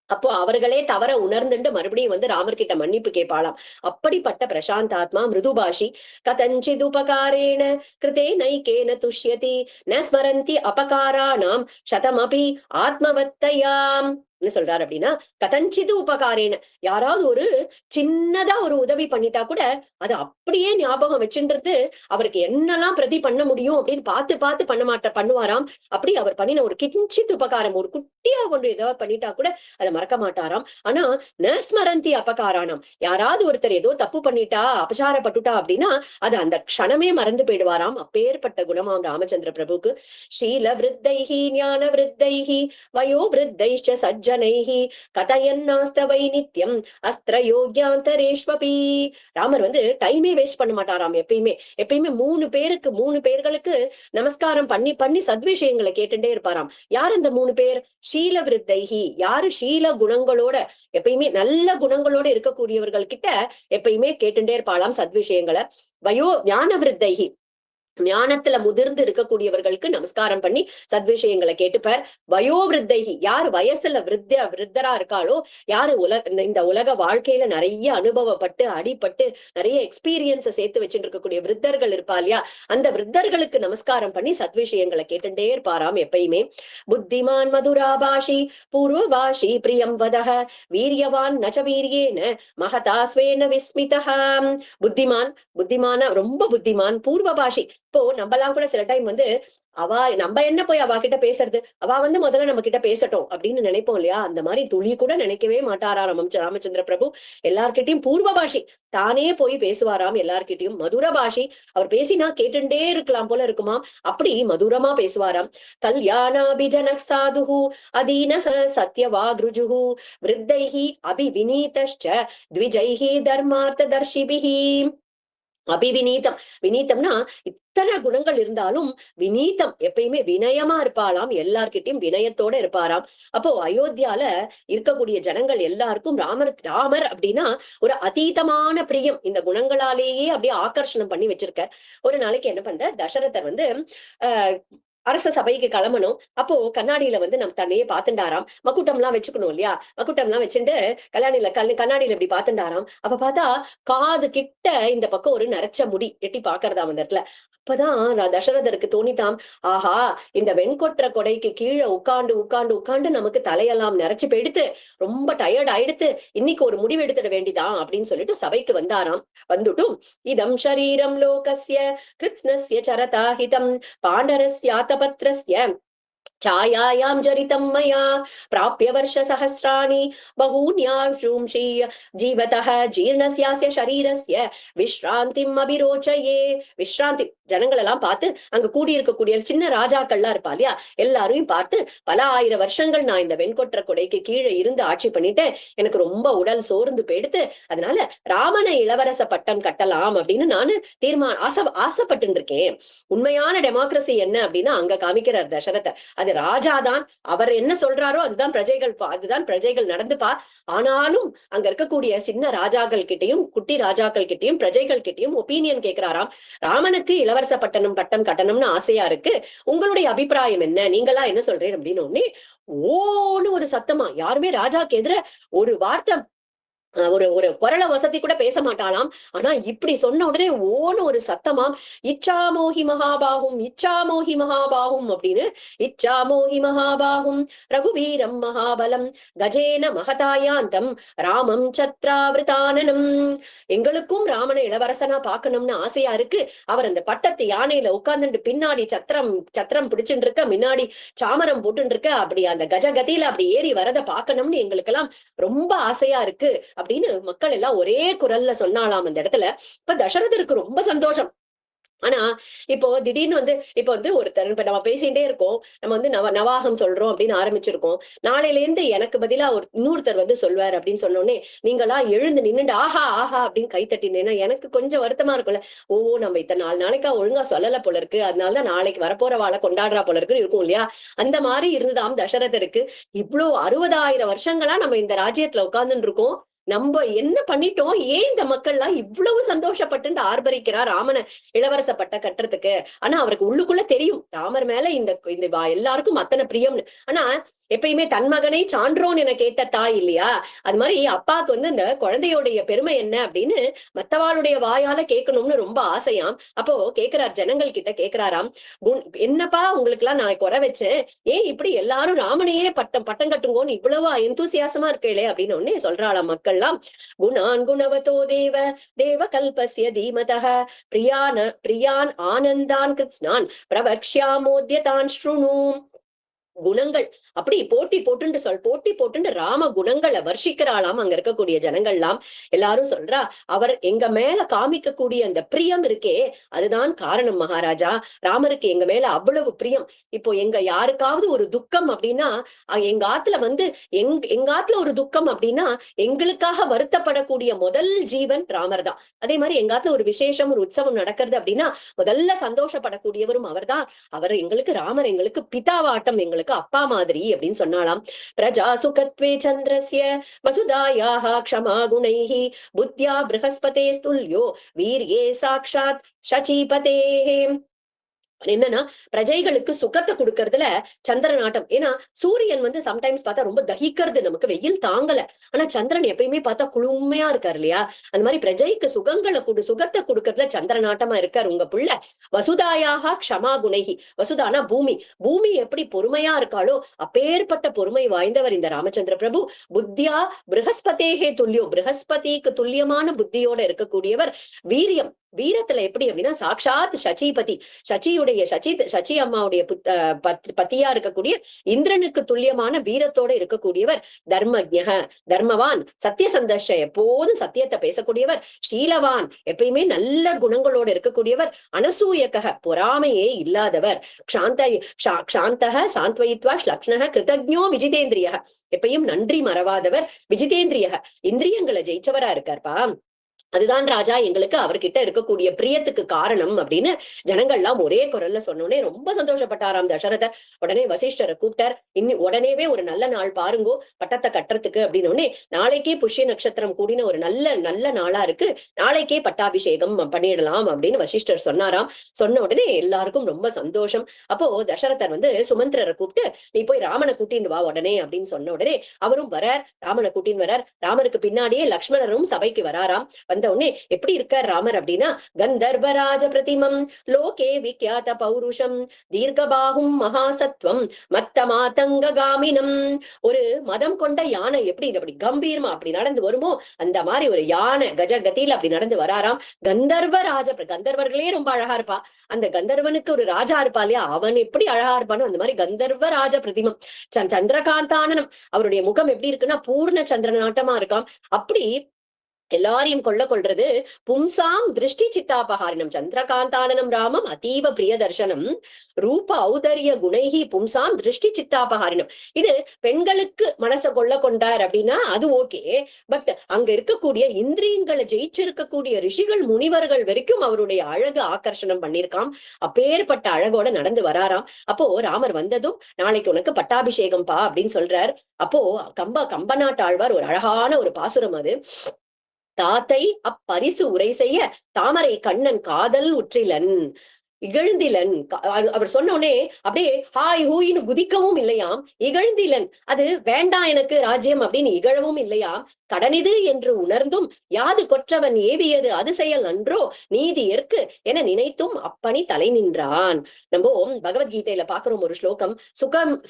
அப்போ அவர்களே தவற உணர்ந்துட்டு மறுபடியும் வந்து ராமர்கிட்ட மன்னிப்பு கேட்பாளாம். அப்படிப்பட்ட பிரசாந்தாத்மா மிருதுபாஷி. கதஞ்சித் உபகாரேன கிருதே நைகேன துஷ்யதி ந ஸ்மரந்தி அபகாராணாம் சதமபி ஆத்மவத்தயாம். என்ன சொல்றாரு அப்படின்னா, கதஞ்சிது உபகாரேன, யாராவது ஒரு சின்னதா ஒரு உதவி பண்ணிட்டா கூட அது அப்படியே ஞாபகம் வச்சுன்றது, அவருக்கு என்னெல்லாம் பிரதி பண்ண முடியும் அப்படின்னு பார்த்து பார்த்து பண்ணுவாராம். அப்படி அவர் பண்ணின ஒரு கிஞ்சித் உபகாரம், ஒரு குட்டியா கொண்டு ஏதாவது பண்ணிட்டா கூட அதை மறக்க மாட்டாராம். ஆனா நஸ்மரந்தி அபகாராணம், யாராவது ஒருத்தர் ஏதோ தப்பு பண்ணிட்டா, அபசாரப்பட்டுட்டா அப்படின்னா அது அந்த க்ஷணமே மறந்து போயிடுவாராம். அப்பேற்பட்ட குணமாம் ராமச்சந்திர பிரபுக்கு. ஷீல விருத்தைஹி ஞான விருத்தைஹி வயோ விருத்தைஷ்ச சஜ்ஜ ஜனைஹி கதயன்னாஸ்தவை நித்யம் அஸ்திர யோக்யாந்தரேஷ்வபி. ராமர் வந்து டைமே வேஸ்ட் பண்ண மாட்டாராம். எப்பயுமே எப்பயுமே மூணு பேர்களுக்கு நமஸ்காரம் பண்ணி பண்ணி சத்விஷயங்களை கேட்டுட்டே இருப்பாராம். யார் அந்த 3 பேர்? ஷீல விருத்தைஹி, யாரு ஷீல குணங்களோட எப்பயுமே நல்ல குணங்களோட இருக்கக்கூடியவர்கள் கிட்ட எப்பயுமே கேட்டுட்டே இருப்பாளாம் சத்விஷயங்களை. வயோ ஞான விருத்தைஹி, ஞானத்துல முதிர்ந்து இருக்கக்கூடியவர்களுக்கு நமஸ்காரம் பண்ணி சத்விஷயங்களை கேட்டுப்பார். வயோவிருத்தைகி, யார் வயசுல விருத்தரா இருக்காளோ, யாரு இந்த உலக வாழ்க்கையில நிறைய அனுபவப்பட்டு அடிபட்டு நிறைய எக்ஸ்பீரியன்ஸ சேர்த்து வச்சுட்டு இருக்கக்கூடிய விருத்தர்கள் இருப்பா இல்லையா, அந்த விருத்தர்களுக்கு நமஸ்காரம் பண்ணி சத்விஷயங்களை கேட்டுட்டே இருப்பாராம் எப்பயுமே. புத்திமான் மதுராபாஷி பூர்வபாஷி பிரியம் வதஹ வீரியவான் நச்ச வீரியேன மகதாஸ்வேன விஸ்மிதஹ. புத்திமான ரொம்ப புத்திமான், பூர்வபாஷி. இப்போ நம்மலாம் கூட சில டைம் வந்து நம்ம என்ன போய் அவ கிட்ட பேசுறது, அவ வந்து முதல்ல நம்ம கிட்ட பேசட்டும் அப்படின்னு நினைப்போம் இல்லையா, அந்த மாதிரி துளி கூட நினைக்கவே மாட்டாரா ராமச்சந்திர பிரபு. எல்லார்கிட்டையும் பூர்வபாஷி, தானே போய் பேசுவாராம் எல்லார்கிட்டையும். மதுரபாஷி, அவர் பேசினா கேட்டுட்டே இருக்கலாம் போல இருக்குமா, அப்படி மதுரமா பேசுவாராம். கல்யாணாபிஜன சாதுஹு அதீனஹ சத்யவாக்ருஜுஹு விருத்தைஹி அபிவினீதஷ்ச த்விஜைஹி தர்மார்த்த தர்ஷிபிஹி. அபிவினீதம், வினீதம்னா இத்தனை குணங்கள் இருந்தாலும் வினீதம், எப்பயுமே வினயமா இருப்பாளாம், எல்லார்கிட்டையும் வினயத்தோட இருப்பாராம். அப்போ அயோத்தியால இருக்கக்கூடிய ஜனங்கள் எல்லாருக்கும் ராமர் அப்படின்னா ஒரு அதீதமான பிரியம், இந்த குணங்களாலேயே அப்படியே ஆகர்ஷணம் பண்ணி வச்சிருக்க. ஒரு நாளைக்கு என்ன பண்ற, தசரதர் வந்து அரச சபைக்கு கிளம்பணும். அப்போ கண்ணாடியில வந்து நம்ம தன்னையே பாத்துண்டாராம். மக்குட்டம் எல்லாம் வச்சுக்கணும் இல்லையா, மக்குட்டம் எல்லாம் வச்சுட்டு கண்ணாடியில இப்படி பாத்துண்டாராம். அப்ப பார்த்தா காது கிட்ட இந்த பக்கம் ஒரு நரைச்ச முடி எட்டி பாக்குறதாம் அந்த இடத்துல. அப்பதான் தசரதருக்கு தோணித்தாம், ஆஹா, இந்த வெண்கொற்ற கொடைக்கு கீழே உட்காண்டு நமக்கு தலையெல்லாம் நிறைச்சு போயிடுத்து, ரொம்ப டயர்ட் ஆயிடுத்து, இன்னைக்கு ஒரு முடிவு எடுத்துட வேண்டிதான் அப்படின்னு சொல்லிட்டு சபைக்கு வந்தாராம். வந்துட்டும் இதம் ஷரீரம் லோகஸ்ய கிருத்ஸ்னஸ்ய சரதாஹிதம் பாண்டரஸ்யாத பத்ரஸ்ய छायायां जरितं मया प्राप्य वर्ष सहस्राणि बहून्याशुंषि जीवतः जीर्णस्यास्य शरीरस्य विश्रान्तिम् अभिरोचये. விஸ்ராந்தி, ஜனங்கள் எல்லாம் பார்த்து, அங்க கூடி இருக்கக்கூடிய சின்ன ராஜாக்கள்லாம் இருப்பா இல்லையா, எல்லாரையும் பார்த்து, பல ஆயிரம் வருஷங்கள் நான் இந்த வெண்கொற்ற கொடைக்கு கீழே இருந்து ஆட்சி பண்ணிட்டேன், எனக்கு ரொம்ப உடல் சோர்ந்து போயிடுத்து, அதனால ராமனை இளவரச பட்டம் கட்டலாம் அப்படின்னு நானு ஆசைப்பட்டு இருக்கேன். உண்மையான டெமோக்ரஸி என்ன அப்படின்னா அங்க காமிக்கிறார் தசரதர். அது ராஜாதான், அவர் என்ன சொல்றாரோ அதுதான் பிரஜைகள் நடந்துப்பா. ஆனாலும் அங்க இருக்கக்கூடிய சின்ன ராஜாக்கள் கிட்டையும் குட்டி ராஜாக்கள் கிட்டையும் பிரஜைகள் கிட்டையும் ஒப்பீனியன் கேட்கிறாராம். ராமனுக்கு இளவரச பட்டம் கட்டணும்னு ஆசையா இருக்கு, உங்களுடைய அபிப்பிராயம் என்ன, நீங்களா என்ன சொல்றேன் அப்படின்னு உடனே ஓன்னு ஒரு சத்தமா, யாருமே ராஜாக்கு எதிர ஒரு வார்த்தை ஒரு குரல வசதி கூட பேச மாட்டாளாம். ஆனா இப்படி சொன்ன உடனே ஓன்னு ஒரு சத்தமாம், இச்சாமோஹி மகாபாகும் அப்படின்னு. இச்சாமோஹி மகாபாகும் ரகுவீரம் மகாபலம் கஜேன மகதாயாந்தம் ராமம் சத்ராவிருதானனம். எங்களுக்கும் ராமனை இளவரசனா பாக்கணும்னு ஆசையா இருக்கு. அவர் அந்த பட்டத்து யானையில உட்கார்ந்துட்டு பின்னாடி சத்திரம் பிடிச்சுட்டு இருக்க, முன்னாடி சாமரம் போட்டு இருக்க, அப்படி அந்த கஜகதியில அப்படி ஏறி வரத பாக்கணும்னு எங்களுக்கெல்லாம் ரொம்ப ஆசையா இருக்கு அப்படின்னு மக்கள் எல்லாம் ஒரே குரல்ல சொன்னாலாம் அந்த இடத்துல. இப்ப தசரதருக்கு ரொம்ப சந்தோஷம். ஆனா இப்போ திடீர்னு வந்து ஒருத்தர், இப்ப நம்ம பேசிட்டே இருக்கோம், நம்ம வந்து நவாகம் சொல்றோம் அப்படின்னு ஆரம்பிச்சிருக்கோம், நாளையில இருந்து எனக்கு பதிலா இன்னொருத்தர் வந்து சொல்வார் அப்படின்னு சொன்னோடனே நீங்களா எழுந்து நின்னுட்டு ஆஹா ஆஹா அப்படின்னு கை தட்டினேன்னா எனக்கு கொஞ்சம் வருத்தமா இருக்கும்ல. நம்ம இத்தனை 4 நாளைக்கா ஒழுங்கா சொல்லல போல இருக்கு, அதனாலதான் நாளைக்கு வரப்போற வாழை கொண்டாடுறா போல இருக்கு இருக்கும் இல்லையா. அந்த மாதிரி இருந்துதாம் தசரதருக்கு. இவ்வளவு 60,000 வருஷங்களா நம்ம இந்த ராஜ்யத்துல உட்கார்ந்துட்டு இருக்கோம், நம்ம என்ன பண்ணிட்டோம், ஏன் இந்த மக்கள்லாம் இவ்வளவு சந்தோஷப்பட்டு ஆர்ப்பரிக்கிறார் ராமனை இளவரச பட்ட கட்டுறதுக்கு. ஆனா அவருக்கு உள்ளுக்குள்ள தெரியும் ராமர் மேல இந்த எல்லாருக்கும் அத்தனை பிரியம்னு. ஆனா எப்பயுமே தன் மகனை சான்றோன் என கேட்ட தாய் இல்லையா, அது மாதிரி அப்பாவுக்கு வந்து இந்த குழந்தையோடைய பெருமை என்ன அப்படின்னு மத்தவாளுடைய வாயால கேட்கணும்னு ரொம்ப ஆசையாம். அப்போ கேட்கிறார், ஜனங்கள் கிட்ட கேட்கிறாராம், என்னப்பா உங்களுக்கு எல்லாம் நான் குறை வச்சேன், ஏன் இப்படி எல்லாரும் ராமனையே பட்டம் கட்டுங்கோன்னு இவ்வளவு எந்தூசியாசமா இருக்கே அப்படின்னு ஒன்னே சொல்றாளாம் மக்கள்லாம். குணான் குணவதோ தேவ கல்பஸ்ய தீமதः பிரியான் ஆனந்தான் கிருத்ஸ்னான் பிரவக்ஷ்யாமோத்யதான் ஸ்ருணு. குணங்கள் அப்படி போட்டி போட்டுன்னு ராம குணங்களை வர்ஷிக்கிறாளாம் அங்க இருக்கக்கூடிய ஜனங்கள்லாம். எல்லாரும் சொல்றா, அவர் எங்க மேல காமிக்கக்கூடிய அந்த பிரியம் இருக்கே அதுதான் காரணம் மகாராஜா. ராமருக்கு எங்க மேல அவ்வளவு பிரியம். இப்போ எங்க யாருக்காவது ஒரு துக்கம் அப்படின்னா எங்க ஆத்துல எங்க ஆத்துல ஒரு துக்கம் அப்படின்னா எங்களுக்காக வருத்தப்படக்கூடிய முதல் ஜீவன் ராமர் தான். அதே மாதிரி எங்க ஆத்துல ஒரு விசேஷம் ஒரு உற்சவம் நடக்கிறது அப்படின்னா முதல்ல சந்தோஷப்படக்கூடியவரும் அவர்தான். அவர் எங்களுக்கு ராமர் எங்களுக்கு பிதாவாட்டம், எங்களுக்கு அப்பா மாதிரி அப்படின்னு சொன்னாலாம். பிரஜா சுகத்வே சந்திரஸ்ய வசுதாயாஹ க்ஷமா குணைஹி புத்யா ப்ரஹஸ்பதே ஸ்துல்யோ வீர்யே சாக்ஷாத் சசீபதேஹே. என்னன்னா பிரஜைகளுக்கு சுகத்தை கொடுக்கறதுல சந்திரன் ஆட்டம். ஏன்னா சூரியன் சம்டைம்ஸ் பார்த்தா ரொம்ப தகிக்கிறது, நமக்கு வெயில் தாங்கல. ஆனா சந்திரன் எப்பயுமே பார்த்தா குளுமையா இருக்காரு இல்லையா? அந்த மாதிரி பிரஜைக்கு சுகத்தை கொடுக்கறதுல சந்திரன் ஆட்டமா இருக்காரு உங்க புள்ள. வசுதாயாக க்ஷமா குணைகி. வசுதானா பூமி. பூமி எப்படி பொறுமையா இருக்காளோ அப்பேற்பட்ட பொறுமை வாய்ந்தவர் இந்த ராமச்சந்திர பிரபு. புத்தியா ப்ரஹஸ்பதேஹே துல்லியோ, ப்ரஹஸ்பதிக்கு துல்லியமான புத்தியோட இருக்கக்கூடியவர். வீரியம், வீரத்துல எப்படி அப்படின்னா சாட்சாத் சச்சிபதி, சச்சி அம்மாவுடைய பத்தியா இருக்கக்கூடிய இந்திரனுக்கு துல்லியமான வீரத்தோட இருக்கக்கூடியவர். தர்மஜ்ஞ, தர்மவான், சத்தியசந்தர்ஷ, எப்போதும் சத்தியத்தை பேசக்கூடியவர். ஷீலவான், எப்பயுமே நல்ல குணங்களோட இருக்கக்கூடியவர். அனசூயக, பொறாமையே இல்லாதவர். க்ஷாந்தக சாந்த்வயித்வா ஸ்லக்ஷ்ணக கிருதஜ்ஞோ விஜிதேந்திரிய, எப்பயும் நன்றி மறவாதவர். விஜிதேந்திரிய, இந்திரியங்களை ஜெயிச்சவரா இருக்கார்பா. அதுதான் ராஜா எங்களுக்கு அவர்கிட்ட இருக்கக்கூடிய பிரியத்துக்கு காரணம் அப்படின்னு ஜனங்கள்லாம் ஒரே குரல்ல சொன்னோடனே ரொம்ப சந்தோஷப்பட்டாராம் தசரதர். உடனே வசிஷ்டரை கூப்பிட்டார். உடனேவே ஒரு நல்ல நாள் பாருங்கோ பட்டத்தை கட்டுறதுக்கு அப்படின்னு. நாளைக்கே புஷ்ய நட்சத்திரம் கூடின ஒரு நல்ல நாளா இருக்கு, நாளைக்கே பட்டாபிஷேகம் பண்ணிடலாம் அப்படின்னு வசிஷ்டர் சொன்னாராம். சொன்ன உடனே எல்லாருக்கும் ரொம்ப சந்தோஷம். அப்போ தசரதர் சுமந்திரரை கூப்பிட்டு நீ போய் ராமனை கூட்டின்னு வா உடனே அப்படின்னு சொன்ன உடனே அவரும் வரார், ராமனை கூட்டின்னு வரார். ராமருக்கு பின்னாடியே லக்ஷ்மணரும் சபைக்கு வராராம். உடனே எப்படி இருக்கார் ராமர் அப்படின்னா, கந்தர்வராஜ பிரதிமம் லோகே விக்யாத பௌருஷம் தீர்க்கபாகும் மகாசத்வம் மத்த மாதங்க காமினம். ஒரு மதம் கொண்ட யானை எப்படி அப்படி கம்பீரமா அப்படி நடந்து வருமோ அந்த மாதிரி ஒரு யானை கஜகதியில் அப்படி நடந்து வராராம். கந்தர்வராஜ, கந்தர்வர்களே ரொம்ப அழகா இருப்பா, அந்த கந்தர்வனுக்கு ஒரு ராஜா இருப்பா இல்லையா, அவன் எப்படி அழகா இருப்பானோ அந்த மாதிரி கந்தர்வராஜ பிரதிமம். சந்திரகாந்தானனம், அவருடைய முகம் எப்படி இருக்குன்னா பூர்ண சந்திரநாட்டமா இருக்காம். அப்படி எல்லாரையும் கொள்றது. பும்சாம் திருஷ்டி சித்தாபகாரினம் சந்திரகாந்தானனம் ராமம் அதீவ பிரிய தர்சனம் ரூப ஔதரிய குணைகி பும்சாம் திருஷ்டி சித்தாபகாரினம். இது பெண்களுக்கு மனசை கொண்டார் அப்படின்னா அது ஓகே. பட் அங்க இருக்கக்கூடிய இந்திரியங்களை ஜெயிச்சிருக்கக்கூடிய ரிஷிகள் முனிவர்கள் வரைக்கும் அவருடைய அழகு ஆகர்ஷணம் பண்ணிருக்காம். அப்பேற்பட்ட அழகோட நடந்து வராராம். அப்போ ராமர் வந்ததும் நாளைக்கு உனக்கு பட்டாபிஷேகம் பா அப்படின்னு சொல்றார். அப்போ கம்பநாட்டாழ்வார் ஒரு அழகான ஒரு பாசுரம் அது. தாத்தை அப்பரிசு உரை செய்ய தாமரை கண்ணன் காதல் உற்றிலன் இகழ்ந்திலன். அவர் சொன்ன உடனே அப்படியே ஹாய் ஹூயின்னு குதிக்கவும் இல்லையாம். இகழ்ந்திலன், அது வேண்டாம் எனக்கு ராஜ்யம் அப்படின்னு இகழவும் இல்லையாம். கடனிது என்று உணர்ந்தும் யாது கொற்றவன் ஏவியது அது செயல் நன்றோ நீதி ஏற்கு என நினைத்தும் அப்பணி தலை நின்றான். நம்ம பகவத்கீதையில பாக்குறோம் ஒரு ஸ்லோகம்,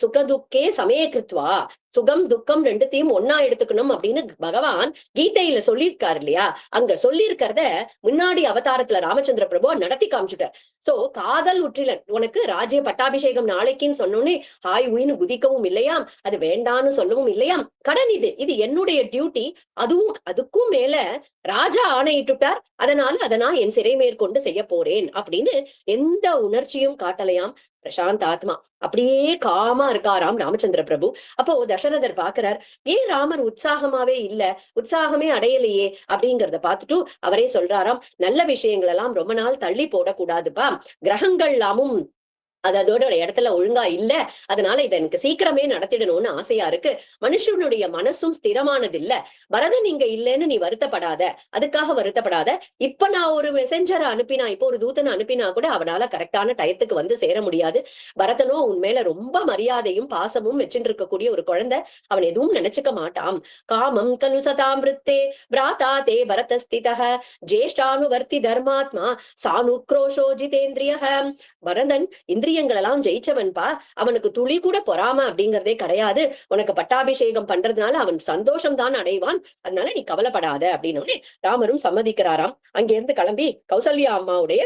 சுகதுக்கே சமயகிருத்வா, சுகம் துக்கம் ரெண்டுத்தையும் ஒன்னா எடுத்துக்கணும் அப்படின்னு பகவான் கீதையில சொல்லியிருக்காரு இல்லையா. அங்க சொல்லியிருக்கிறத முன்னாடி அவதாரத்துல ராமச்சந்திர பிரபு நடத்தி காமிச்சுட்டார். சோ காதல் உற்றிலன், உனக்கு ராஜ்ய பட்டாபிஷேகம் நாளைக்குன்னு சொன்னோன்னே ஹாய் உயின்னு குதிக்கவும் இல்லையாம், அது வேண்டான்னு சொல்லவும் இல்லையாம். கடன் இது என்னுடைய டியூட்டி, அதுக்கும் மேல ராஜா ஆணையிட்டுட்டார், அதை நான் என் சிறை மேற்கொண்டு செய்ய போறேன் அப்படின்னு எந்த உணர்ச்சியும் காட்டலையாம். பிரசாந்த் ஆத்மா அப்படியே காமா இருக்காராம் ராமச்சந்திர பிரபு. அப்போ தசரதர் பாக்குறார், ஏன் ராமர் உற்சாகமாவே இல்ல, உற்சாகமே அடையலையே அப்படிங்கறத பார்த்துட்டு அவரே சொல்றாராம், நல்ல விஷயங்கள் எல்லாம் ரொம்ப நாள் தள்ளி போடக்கூடாதுப்பா, கிரகங்கள் எல்லாமும் அதோட இடத்துல ஒழுங்கா இல்ல, அதனால இதை எனக்கு சீக்கிரமே நடத்திடணும்னு ஆசையா இருக்கு. மனுஷனுடைய மனசும் ஸ்திரமானது இல்ல. பரதன் இங்க இல்லைன்னு நீ வருத்தப்படாத, அதுக்காக வருத்தப்படாத. இப்ப நான் ஒரு மெசஞ்சரை அனுப்பினா, இப்போ ஒரு தூதனை அனுப்பினா கூட அவனால கரெக்டான டயத்துக்கு சேர முடியாது. பரதனோ உன் மேல ரொம்ப மரியாதையும் பாசமும் வச்சுட்டு இருக்கக்கூடிய ஒரு குழந்தை, அவன் எதுவும் நினைச்சுக்க மாட்டான். காமம் கலு சதாமிருத்தே பிராதா தே பரதஸ்திதஹ ஜேஷ்டானுவர்த்தி தர்மாத்மா சானுக்ரோஷோ ஜிதேந்திரியஹ. பரதன் இந்திரியங்கள் எல்லாம் ஜெயிச்சவன்பா, அவனுக்கு துளி கூட பொறாம அப்படிங்கறதே கிடையாது. உனக்கு பட்டாபிஷேகம் பண்றதுனால அவன் சந்தோஷம் தான் அடைவான், அதனால நீ கவலைப்படாத அப்படின்னு ராமரும் சம்மதிக்கிறாராம். அங்கிருந்து கிளம்பி கௌசல்யா அம்மாவுடைய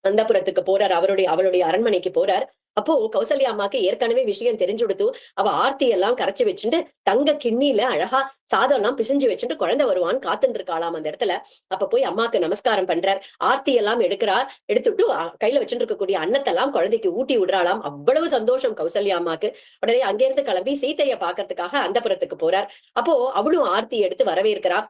அந்தப்புறத்துக்கு போறார், அவளுடைய அரண்மனைக்கு போறார். அப்போ கௌசல்யா அம்மாக்கு ஏற்கனவே விஷயம் தெரிஞ்சுடுத்து. அவ ஆர்த்தி எல்லாம் கரைச்சு வச்சுட்டு தங்க கிண்ணில அழகா சாதம் எல்லாம் பிசைஞ்சு வச்சுட்டு குழந்தை வருவான்னு காத்துட்டு இருக்காளாம் அந்த இடத்துல. அப்ப போய் அம்மாக்கு நமஸ்காரம் பண்றார். ஆர்த்தி எல்லாம் எடுக்கிறார். எடுத்துட்டு கையில வச்சுட்டு இருக்கக்கூடிய அன்னத்தெல்லாம் குழந்தைக்கு ஊட்டி விடுறாளாம். அவ்வளவு சந்தோஷம் கௌசல்யா அம்மாக்கு. உடனே அங்கிருந்து கிளம்பி சீதைய பாக்குறதுக்காக அந்தப்புறத்துக்கு போறார். அப்போ அவளும் ஆர்த்தி எடுத்து வரவேற்கிறா.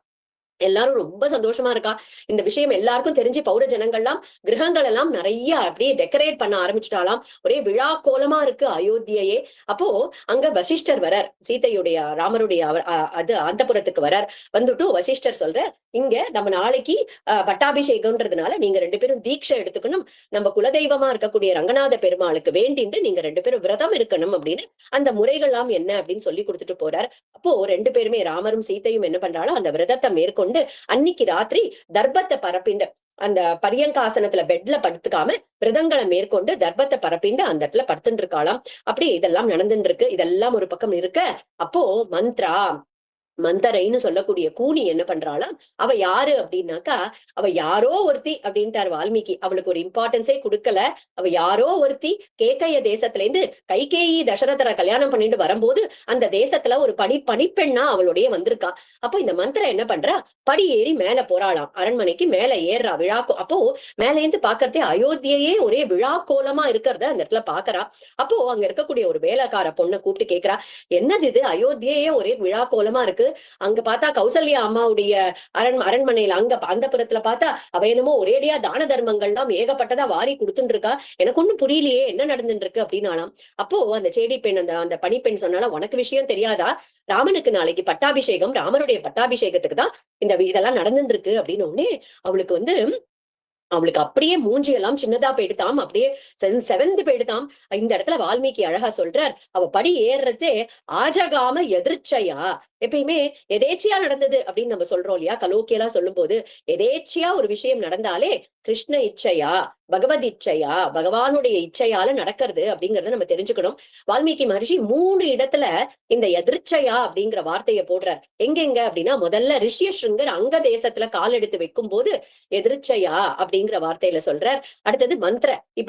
எல்லாரும் ரொம்ப சந்தோஷமா இருக்கா. இந்த விஷயம் எல்லாருக்கும் தெரிஞ்சு பௌர ஜனங்கள்லாம் கிரகங்கள் எல்லாம் நிறைய அப்படியே டெக்கரேட் பண்ண ஆரம்பிச்சுட்டாலாம். ஒரே விழா கோலமா இருக்கு அயோத்தியையே. அப்போ அங்க வசிஷ்டர் வரார். சீதையுடைய ராமருடைய அது அந்தப்புறத்துக்கு வரார். வந்துட்டு வசிஷ்டர் சொல்றார், இங்க நம்ம நாளைக்கு பட்டாபிஷேகம்ன்றதுனால நீங்க 2 பேரும் தீட்சை எடுத்துக்கணும். நம்ம குலதெய்வமா இருக்கக்கூடிய ரங்கநாத பெருமாளுக்கு வேண்டிட்டு நீங்க 2 பேரும் விரதம் இருக்கணும் அப்படின்னு அந்த முறைகள்லாம் என்ன அப்படின்னு சொல்லி கொடுத்துட்டு போறார். அப்போ 2 பேருமே ராமரும் சீதையும் என்ன பண்றாலும் அந்த விரதத்தை மேற்கொண்டு அன்னைக்கு ராத்திரி தர்பத்தை பரப்பிண்டு அந்த பரியங்காசனத்துல பெட்ல படுத்துக்காம விரதங்களை மேற்கொண்டு தர்பத்தை பரப்பிண்டு அந்த இடத்துல படுத்துட்டு இருக்காளாம். அப்படி இதெல்லாம் நடந்துட்டு இருக்கு. இதெல்லாம் ஒரு பக்கம் இருக்க, அப்போ மந்தரைன்னு சொல்லக்கூடிய கூனி என்ன பண்றாளாம், அவ யாரு அப்படின்னாக்கா, அவ யாரோ ஒருத்தி அப்படின்ட்டார் வால்மீகி. அவளுக்கு ஒரு இம்பார்ட்டன்ஸே கொடுக்கல. அவ யாரோ ஒருத்தி கேக்கைய தேசத்துல இருந்து கைகேயி தசரதரை கல்யாணம் பண்ணிட்டு வரும்போது அந்த தேசத்துல ஒரு பணிப்பெண்ணா அவளுடைய வந்திருக்கா. அப்போ இந்த மந்திரம் என்ன பண்றா, படி ஏறி மேல போறாளாம். அரண்மனைக்கு மேல ஏறுறா. அப்போ மேல இருந்து பாக்குறதே அயோத்தியையே ஒரே விழா கோலமா இருக்கிறத அந்த இடத்துல பாக்குறா. அப்போ அங்க இருக்கக்கூடிய ஒரு வேலைக்கார பொண்ணை கூப்பிட்டு கேக்குறா, என்னது இது அயோத்தியையே ஒரே விழா கோலமா இருக்கு. அங்க பார்த்தா கௌசல்யா அம்மாவுடைய அரண்மனையில அங்க அந்த புறத்துல பார்த்தா அவ என்னமோ ஒரேடியா தான தர்மங்கள்லாம் ஏகப்பட்டதா வாரி கொடுத்துட்டு இருக்கா. எனக்கு ஒண்ணும் புரியலையே என்ன நடந்துட்டு இருக்கு அப்படின்னாலாம். அப்போ அந்த சேடி பெண் அந்த பணிப்பெண் சொன்னாலும், உனக்கு விஷயம் தெரியாதா, ராமனுக்கு நாளைக்கு பட்டாபிஷேகம், ராமருடைய பட்டாபிஷேகத்துக்கு தான் இதெல்லாம் நடந்துட்டு இருக்கு அப்படின்னு உடனே அவளுக்கு அப்படியே மூஞ்சி எல்லாம் சின்னதா போயிடுதாம். அப்படியே செவந்து போயிடுதாம். இந்த இடத்துல வால்மீகி அழகா சொல்றார், அவ படி ஏறுறதே ஆஜகாம எதிர்ச்சையா. எப்பயுமே எதேச்சியா நடந்தது அப்படின்னு நம்ம சொல்றோம் இல்லையா, கலோக்கியெல்லாம் சொல்லும் போது எதேச்சியா ஒரு விஷயம் நடந்தாலே கிருஷ்ண இச்சையா, பகவத் இச்சையா, பகவானுடைய இச்சையால நடக்கிறது அப்படிங்கறத நம்ம தெரிஞ்சுக்கணும். வால்மீகி மகர்ஷி 3 இடத்துல இந்த எதிர்ச்சையா அப்படிங்கிற வார்த்தையை போடுறார். எங்கெங்க அப்படின்னா, முதல்ல ரிஷியஸ்ருங்கர் அங்க தேசத்துல கால் எடுத்து வைக்கும் போது எதிர்ச்சையா அப்படிங்கிற வார்த்தையில சொல்றார். அடுத்தது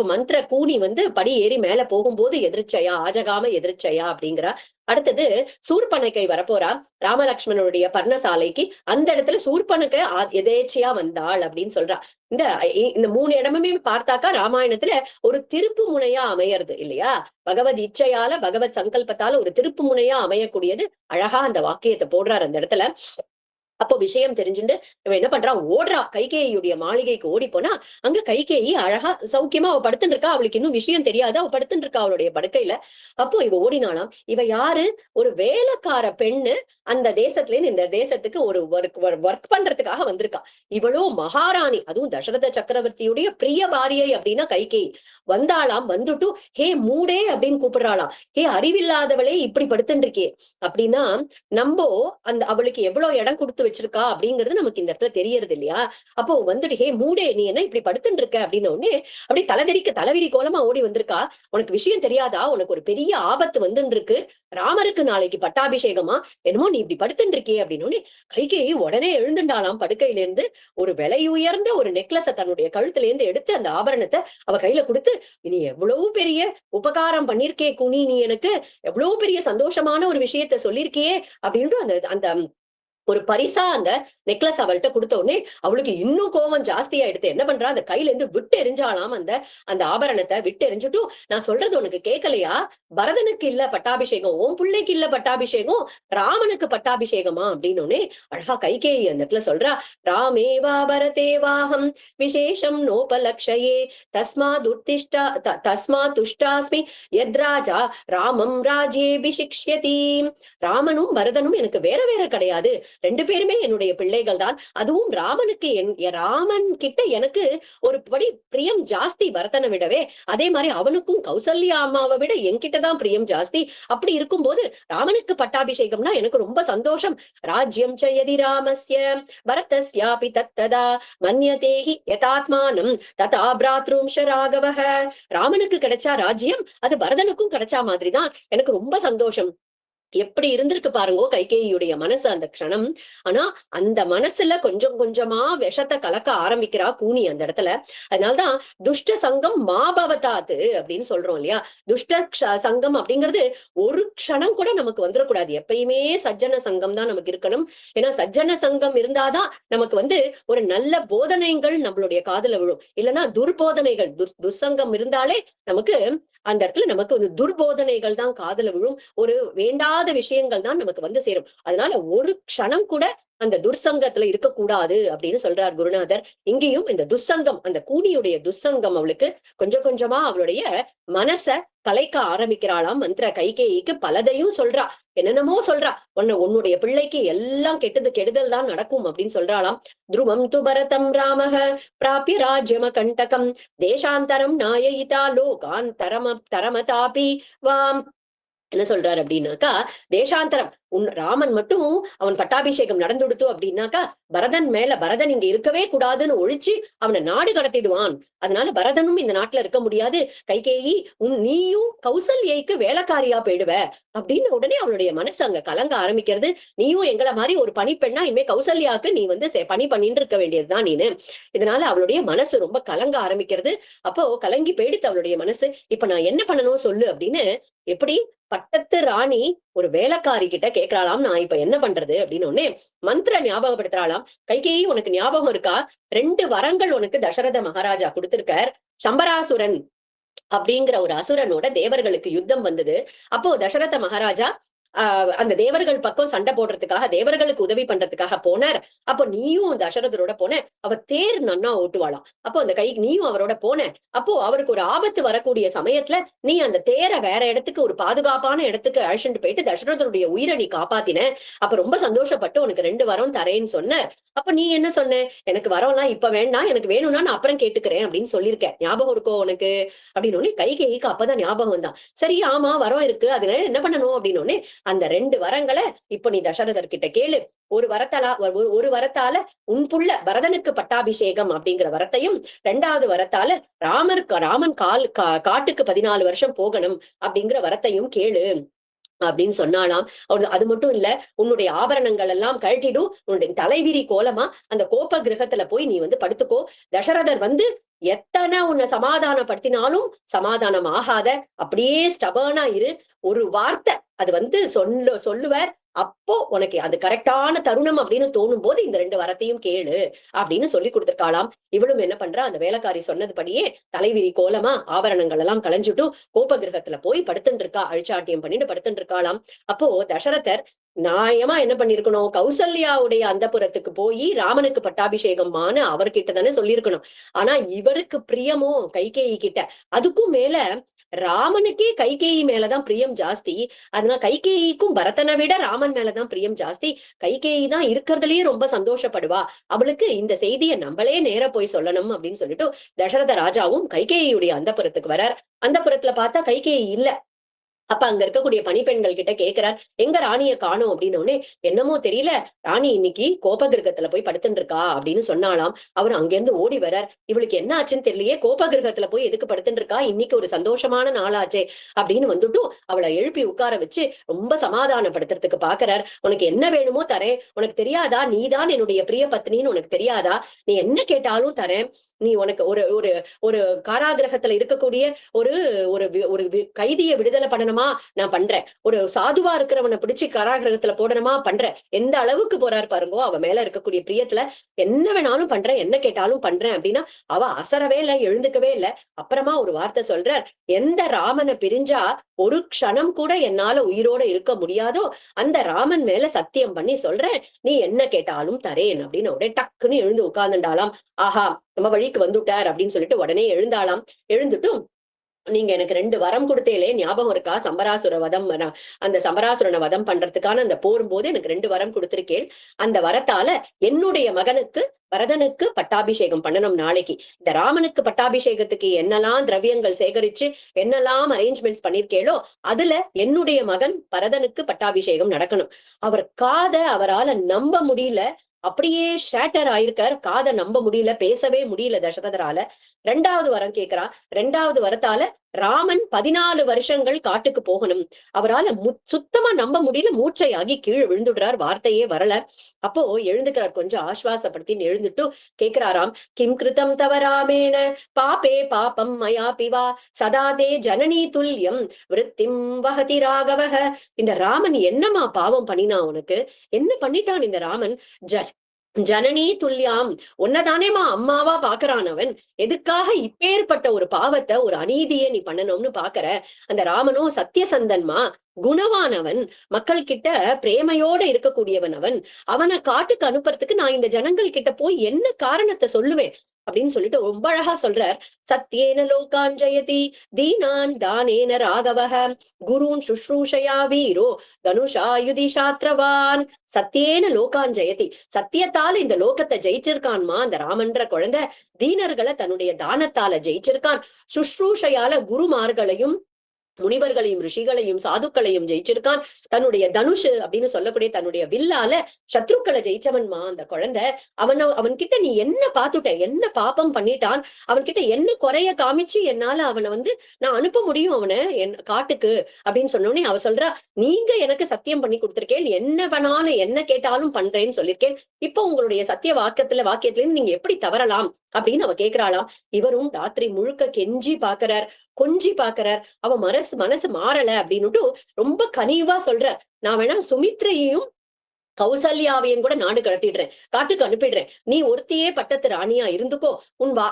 மந்திர கூனி படி ஏறி மேல போகும்போது எதிர்ச்சையா, ஆஜகாம எதிர்ச்சையா அப்படிங்கிறா. அடுத்தது சூர்பனகை வரப்போறா ராமலக்ஷ்மணனுடைய பர்ணசாலைக்கு. அந்த இடத்துல சூர்பனகை எதேச்சையா வந்தாள் அப்படின்னு சொல்றா. இந்த 3 இடமுமே பார்த்தாக்கா ராமாயணத்துல ஒரு திருப்பு முனையா அமையறது இல்லையா, பகவத் இச்சையால பகவத் சங்கல்பத்தால ஒரு திருப்பு முனையா அமையக்கூடியது. அழகா அந்த வாக்கியத்தை போடுறார் அந்த இடத்துல. அப்போ விஷயம் தெரிஞ்சுட்டு இவன் என்ன பண்றா, ஓடுறா. கைகேயியுடைய மாளிகைக்கு ஓடி போனா அங்க கைகேயி அழகா சௌக்கியமா அவ படுத்துட்டு இருக்கா. அவளுக்கு இன்னும் விஷயம் தெரியாது, அவ படுத்துட்டு இருக்கா அவளுடைய படுக்கையில. அப்போ இவ ஓடினாலாம். இவ யாரு, ஒரு வேலைக்கார பெண்ணு. அந்த தேசத்துல இருந்து இந்த தேசத்துக்கு ஒரு ஒர்க் பண்றதுக்காக வந்திருக்கா. இவளோ மகாராணி, அதுவும் தசரத சக்கரவர்த்தியுடைய பிரிய பாரியை அப்படின்னா கைகேயி. வந்தாலாம். வந்துட்டு ஹே மூடே அப்படின்னு கூப்பிடுறாளாம். ஹே அறிவில்லாதவளே இப்படி படுத்துட்டு இருக்கே அப்படின்னா, நம்ம அவளுக்கு எவ்வளவு இடம் கொடுத்து வச்சிருக்கா அப்படிங்கிறது நமக்கு இந்த இடத்துல தெரியறது இல்லையா. அப்போ ஹே மூடே நீ என்ன இப்படி படுத்துட்டு இருக்க அப்படின்னு உடனே அப்படியே தலைவிரி கோலமா ஓடி வந்திருக்கா. உனக்கு விஷயம் தெரியாதா, உனக்கு ஒரு பெரிய ஆபத்து வந்துட்டு இருக்கு. ராமருக்கு நாளைக்கு பட்டாபிஷேகமா, என்னமோ நீ இப்படி படுத்துட்டு இருக்கே அப்படின்னு கைகேயி உடனே எழுந்துட்டாலாம் படுக்கையில இருந்து. ஒரு விலை உயர்ந்த ஒரு நெக்லஸ தன்னுடைய கழுத்துல இருந்து எடுத்து அந்த ஆபரணத்தை அவ கையில கொடுத்து, நீ எவ்வளவு பெரிய உபகாரம் பண்ணிருக்கே குனி, நீ எனக்கு எவ்வளவு பெரிய சந்தோஷமான ஒரு விஷயத்த சொல்லிருக்கியே அப்படின்ட்டு அந்த ஒரு பரிசா அந்த நெக்லஸ் அவள்கிட்ட கொடுத்த உடனே அவளுக்கு இன்னும் கோபம் ஜாஸ்தியா எடுத்து என்ன பண்றா, அந்த கையில இருந்து விட்டு எரிஞ்சாலாம். அந்த ஆபரணத்தை விட்டு எரிஞ்சுட்டும், நான் சொல்றது உனக்கு கேட்கலையா, பரதனுக்கு இல்ல பட்டாபிஷேகம், உன் பிள்ளைக்கு இல்ல பட்டாபிஷேகம், ராமனுக்கு பட்டாபிஷேகமா அப்படின்னு அழகா கைகேயி அந்த இடத்துல சொல்றா. ராமேவா பரதேவாஹம் விசேஷம் நோபலக்ஷயே தஸ்மா துஷ்டாஸ்மி யத்ராஜா ராமம் ராஜ்யேபிஷிக்ஷ்யதி. ராமனும் பரதனும் எனக்கு வேற வேற கிடையாது, 2 பேருமே என்னுடைய பிள்ளைகள் தான். அதுவும் ராமன் கிட்ட எனக்கு ஒரு படி பிரியம் ஜாஸ்தி பரதனை விடவே. அதே மாதிரி அவனுக்கும் கௌசல்யா அம்மாவை விட என்கிட்டதான் பிரியம் ஜாஸ்தி. அப்படி இருக்கும்போது ராமனுக்கு பட்டாபிஷேகம்னா எனக்கு ரொம்ப சந்தோஷம். ராஜ்யம் சயதி ராமஸ்ய பரதஸ்யாபி தத்ததா மன்யதேஹி யதாத்மானம் ததா பிராத்ரும்ஷ ராகவஹ. ராமனுக்கு கிடைச்சா ராஜ்யம், அது பரதனுக்கும் கிடைச்சா மாதிரிதான் எனக்கு ரொம்ப சந்தோஷம். எப்படி இருந்திருக்கு பாருங்கோ கைகேயியுடைய மனசு அந்த க்ஷணம். ஆனா அந்த மனசுல கொஞ்சம் கொஞ்சமா விஷத்தை கலக்க ஆரம்பிக்கிறா கூனி அந்த இடத்துல. அதனால்தான் துஷ்ட சங்கம் மாபவதாத்து அப்படின்னு சொல்றோம் இல்லையா? சங்கம் அப்படிங்கிறது ஒரு க்ஷணம் கூட நமக்கு வந்துடக்கூடாது. எப்பயுமே சஜ்ஜன சங்கம் தான் நமக்கு இருக்கணும். ஏன்னா சஜ்ஜன சங்கம் இருந்தாதான் நமக்கு ஒரு நல்ல போதனைகள் நம்மளுடைய காதுல விழும். இல்லைன்னா துர்போதனைகள் துர்சங்கம் இருந்தாலே நமக்கு அந்த இடத்துல நமக்கு துர்போதனைகள் தான் காதுல விழும். ஒரு வேண்டாத விஷயங்கள் தான் நமக்கு சேரும். அதனால ஒரு க்ஷணம் கூட அந்த துர்சங்கத்துல இருக்கக்கூடாது அப்படின்னு சொல்றார் குருநாதர். இங்கேயும் இந்த துர்சங்கம், அந்த கூனியுடைய துர்சங்கம் அவளுக்கு கொஞ்சம் கொஞ்சமா அவளுடைய மனச கலைக்க ஆரம்பிக்கிறாளாம். மந்திர கைகேயிக்கு பலதையும் சொல்றா, என்னென்னமோ சொல்றா. உன்னுடைய பிள்ளைக்கு எல்லாம் கெடுதல் தான் நடக்கும் அப்படின்னு சொல்றாளாம். துருவம் து பரதம் ராமஹ பிராபிய ராஜ்யம கண்டகம் தேசாந்தரம் நாயயிதா லோகான் தரமதாபி வாம். என்ன சொல்றாரு அப்படின்னாக்கா, தேசாந்தரம் ராமன் மட்டும் அவன் பட்டாபிஷேகம் நடந்துடுத்து அப்படின்னாக்கா பரதன் இங்க இருக்கவே கூடாதுன்னு ஒழிச்சு அவனை நாடு கடத்திடுவான். அதனால பரதனும் இந்த நாட்டுல இருக்க முடியாது. கைகேயி நீயும் கௌசல்யைக்கு வேலைக்காரியா போயிடுவ அப்படின்னு உடனே அவனுடைய மனசு அங்க கலங்க ஆரம்பிக்கிறது. நீயும் எங்களை மாதிரி ஒரு பணிப்பெண்ணா இனிமே கௌசல்யாக்கு நீ பணி பண்ணிட்டு இருக்க வேண்டியதுதான் நீனு. இதனால அவளுடைய மனசு ரொம்ப கலங்க ஆரம்பிக்கிறது. அப்போ கலங்கி போயிடுத்து அவளுடைய மனசு. இப்ப நான் என்ன பண்ணணும் சொல்லு அப்படின்னு எப்படி பட்டத்து ராணி ஒரு வேலைக்காரி கிட்ட கேட்கறாளாம், நான் இப்ப என்ன பண்றது அப்படின்னு உடனே மந்திர ஞாபகப்படுத்துறாளாம். கைகேயி உனக்கு ஞாபகம் இருக்கா? 2 வரங்கள் உனக்கு தசரத மகாராஜா கொடுத்திருக்கார். சம்பராசுரன் அப்படிங்கிற ஒரு அசுரனோட தேவர்களுக்கு யுத்தம் வந்தது. அப்போ தசரத மகாராஜா அந்த தேவர்கள் பக்கம் சண்டை போடுறதுக்காக தேவர்களுக்கு உதவி பண்றதுக்காக போனார். அப்போ நீயும் தசரதரோட போன. அவ தேர் நன்னா ஓட்டுவாளாம். அப்போ அந்த நீயும் அவரோட போன. அப்போ அவருக்கு ஒரு ஆபத்து வரக்கூடிய சமயத்துல நீ அந்த தேரை வேற இடத்துக்கு ஒரு பாதுகாப்பான இடத்துக்கு அழைச்சிட்டு போயிட்டு தசரதருடைய உயிரை நீ காப்பாத்தின. அப்ப ரொம்ப சந்தோஷப்பட்டு உனக்கு 2 வரம் தரேன்னு சொன்ன. அப்ப நீ என்ன சொன்ன? எனக்கு வரம்லாம் இப்ப வேண்டாம், எனக்கு வேணும்னா நான் அப்புறம் கேட்டுக்கிறேன் அப்படின்னு சொல்லியிருக்கேன். ஞாபகம் இருக்கோ உனக்கு அப்படின்னு கைகேயிக்கு அப்பதான் ஞாபகம் வந்தான். சரி ஆமா வரம் இருக்கு, அதனால என்ன பண்ணணும் அப்படின்னு அந்த 2 வரங்களை இப்ப நீ தசரதர் கிட்ட கேளு. ஒரு வரத்தால உன் புள்ள பரதனுக்கு பட்டாபிஷேகம் அப்படிங்கிற வரத்தையும், 2வது வரத்தால ராமன் காட்டுக்கு 14 வருஷம் போகணும் அப்படிங்கிற வரத்தையும் கேளு அப்படின்னு சொன்னாலாம். அது மட்டும் இல்ல, உன்னுடைய ஆபரணங்கள் எல்லாம் கழட்டிடும், உன்னுடைய தலைவிரி கோலமா அந்த கோப கிரகத்துல போய் நீ படுத்துக்கோ. தசரதர் எத்தனை உன்னை சமாதானப்படுத்தினாலும் சமாதானம் ஆகாத, அப்படியே ஸ்டபர்னா இரு. ஒரு வார்த்தை அது சொல்லுவார். அப்போ உனக்கு அது கரெக்டான தருணம் அப்படின்னு தோணும் போது இந்த 2 வரத்தையும் கேளு அப்படின்னு சொல்லி கொடுத்திருக்காளாம். இவளும் என்ன பண்றா, அந்த வேலைக்காரி சொன்னதுபடியே தலைவிரி கோலமா ஆபரணங்கள் எல்லாம் களைஞ்சுட்டு கோப கிரகத்துல போய் படுத்துட்டு இருக்கா. அழிச்சாட்டியம் பண்ணிட்டு படுத்துட்டு இருக்காளாம். அப்போ தசரதர் நியாயமா என்ன பண்ணிருக்கணும், கௌசல்யாவுடைய அந்தப்புறத்துக்கு போய் ராமனுக்கு பட்டாபிஷேகம்னு அவர்கிட்ட தானே சொல்லியிருக்கணும். ஆனா இவருக்கு பிரியமோ கைகேயி கிட்ட. அதுக்கும் மேல ராமனுக்கே கைகேயி மேலதான் பிரியம் ஜாஸ்தி. அதனால கைகேயிக்கும் பரதனை விட ராமன் மேலதான் பிரியம் ஜாஸ்தி. கைகேயி தான் இருக்கிறதுலயே ரொம்ப சந்தோஷப்படுவா. அவளுக்கு இந்த செய்தியை நம்மளே நேர போய் சொல்லணும் அப்படின்னு சொல்லிட்டு தசரத ராஜாவும் கைகேயியுடைய அந்தப்புறத்துக்கு வரார். அந்தப்புறத்துல பார்த்தா கைகேயி இல்ல. அப்ப அங்க இருக்கக்கூடிய பணிப்பெண்கள் கிட்ட கேட்கிறார், எங்க ராணிய காணோம் அப்படின்னு. என்னமோ தெரியல, ராணி இன்னைக்கு கோபகிரகத்துல போய் படுத்துட்டு இருக்கா அப்படின்னு சொன்னாலாம். அவர் அங்கிருந்து ஓடி வரார். இவளுக்கு என்ன ஆச்சுன்னு தெரியலையே, கோபகிரகத்துல போய் எதுக்கு படுத்துட்டு இருக்கா, இன்னைக்கு ஒரு சந்தோஷமான நாளாச்சே அப்படின்னு அவளை எழுப்பி உட்கார வச்சு ரொம்ப சமாதானப்படுத்துறதுக்கு பாக்குறார். உனக்கு என்ன வேணுமோ தரேன், உனக்கு தெரியாதா நீதான் என்னுடைய பிரிய பத்னின்னு உனக்கு தெரியாதா, நீ என்ன கேட்டாலும் தரேன். நீ உனக்கு ஒரு ஒரு ஒரு காராகிரகத்துல இருக்கக்கூடிய ஒரு ஒரு கைதியை விடுதலை பண்ணணுமா நான் பண்றேன், ஒரு சாதுவா இருக்கிறவனை பிடிச்சு காராகிரகத்துல போடணுமா பண்றேன். எந்த அளவுக்கு போறாரு பாருங்கோ அவ மேல இருக்கக்கூடிய பிரியத்துல. என்ன வேணாலும் பண்றேன், என்ன கேட்டாலும் பண்றேன் அப்படின்னா அவ அசரவே இல்லை, எழுந்துக்கவே இல்லை. அப்புறமா ஒரு வார்த்தை சொல்றார், எந்த ராமனை பிரிஞ்சா ஒரு க்ஷணம் கூட என்னால உயிரோட இருக்க முடியாதோ அந்த ராமன் மேல சத்தியம் பண்ணி சொல்றேன், நீ என்ன கேட்டாலும் தரேன் அப்படின்னு உடனே டக்குன்னு எழுந்து உட்கார்ந்துட்டாலாம். ஆஹா நம்ம வழிக்கு வந்துட்டார் அப்படின்னு சொல்லிட்டு உடனே எழுந்தாலாம். எழுந்துட்டும், நீங்க எனக்கு 2 வரம் கொடுத்தேலே ஞாபகம் இருக்கா, சம்பராசுர வதம், அந்த சம்பராசுரனை வதம் பண்றதுக்கான அந்த போரும்போது எனக்கு 2 வரம் கொடுத்திருக்கேன். அந்த வரத்தால என்னுடைய மகனுக்கு பரதனுக்கு பட்டாபிஷேகம் பண்ணணும் நாளைக்கு. இந்த ராமனுக்கு பட்டாபிஷேகத்துக்கு என்னெல்லாம் திரவியங்கள் சேகரிச்சு என்னெல்லாம் அரேஞ்ச்மெண்ட்ஸ் பண்ணிருக்கேளோ அதுல என்னுடைய மகன் பரதனுக்கு பட்டாபிஷேகம் நடக்கணும். அவர் அவரால நம்ப முடியல, அப்படியே ஷேட்டர் ஆயிருக்கார். காதை நம்ப முடியல, பேசவே முடியல தசரதரால. 2வது வரம் கேட்கிறா. 2வது வரத்தால ராமன் 14 வருஷங்கள் காட்டுக்கு போகணும். அவரால சுத்தமா நம்ப முடியல. மூச்சையாகி கீழே விழுந்துடுறார். வார்த்தையே வரல. அப்போ எழுந்துக்கிறார். கொஞ்சம் ஆஸ்வாசப்படுத்தின்னு எழுந்துட்டு கேக்குறாராம், கிம் கிருதம் தவ ராமேண பாபே பாபம் மயா பிவா சதாதே ஜனனி துல்லியம் விருத்திம் வஹதி ராகவஹ. இந்த ராமன் என்னமா பாவம் பண்ணினா உனக்கு? என்ன பண்ணிட்டான் இந்த ராமன்? ஜனனி துல்லியாம், உன்னதானேமா அம்மாவா பாக்குறான் அவன். எதுக்காக இப்பேற்பட்ட ஒரு பாவத்தை, ஒரு அநீதியை நீ பண்ணணும்னு பாக்குற? அந்த ராமனும் சத்தியசந்தன்மா, குணவானவன், மக்கள் கிட்ட பிரேமையோட இருக்கக்கூடியவன் அவன். அவனை காட்டுக்கு அனுப்புறதுக்கு நான் இந்த ஜனங்கள் கிட்ட போய் என்ன காரணத்தை சொல்லுவேன் அப்படின்னு சொல்லிட்டு ரொம்ப அழகா சொல்றார். சத்தியேன லோகான் ஜெயதி தீனான் தானேன ராகவஹ குருன் சுஷ்ரூஷயா வீரோ தனுஷாயுதி சாத்ரவான். சத்தியேன லோகான் ஜெயதி, சத்தியத்தால இந்த லோகத்தை ஜெயிச்சிருக்கான்மா அந்த ராமன்ற குழந்தை. தீனர்களை தன்னுடைய தானத்தால ஜெயிச்சிருக்கான். சுஷ்ரூஷையால குருமார்களையும் முனிவர்களையும் ரிஷிகளையும் சாதுக்களையும் ஜெயிச்சிருக்கான். தன்னுடைய தனுஷு அப்படின்னு சொல்லக்கூடிய தன்னுடைய வில்லால சத்ருக்களை ஜெயிச்சவன்மா அந்த குழந்தை. அவன்கிட்ட நீ என்ன பாத்துட்ட, என்ன பாப்பம் பண்ணிட்டான், அவன்கிட்ட என்ன குறைய காமிச்சு என்னால அவனை நான் அனுப்ப முடியும் அவனை காட்டுக்கு அப்படின்னு சொன்னோடனே அவ சொல்றா, நீங்க எனக்கு சத்தியம் பண்ணி கொடுத்திருக்கேன், என்ன பண்ணாலும் என்ன கேட்டாலும் பண்றேன்னு சொல்லியிருக்கேன். இப்போ உங்களுடைய சத்திய வாக்கியத்துல இருந்து நீங்க எப்படி தவறலாம் அப்படின்னு அவ கேக்குறாளாம். இவரும் ராத்திரி முழுக்க கெஞ்சி பாக்குறார், கொஞ்சி பாக்குறார். அவ மனசு மாறல அப்படின்னுட்டு ரொம்ப கனிவா சொல்றார். நான் வேணா சுமித்ரையையும் கௌசல்யாவையும் கூட நாடு கடத்திடுறேன், காட்டுக்கு அனுப்பிடுறேன். நீ ஒருத்தியே பட்டத்து ராணியா இருந்துக்கோ.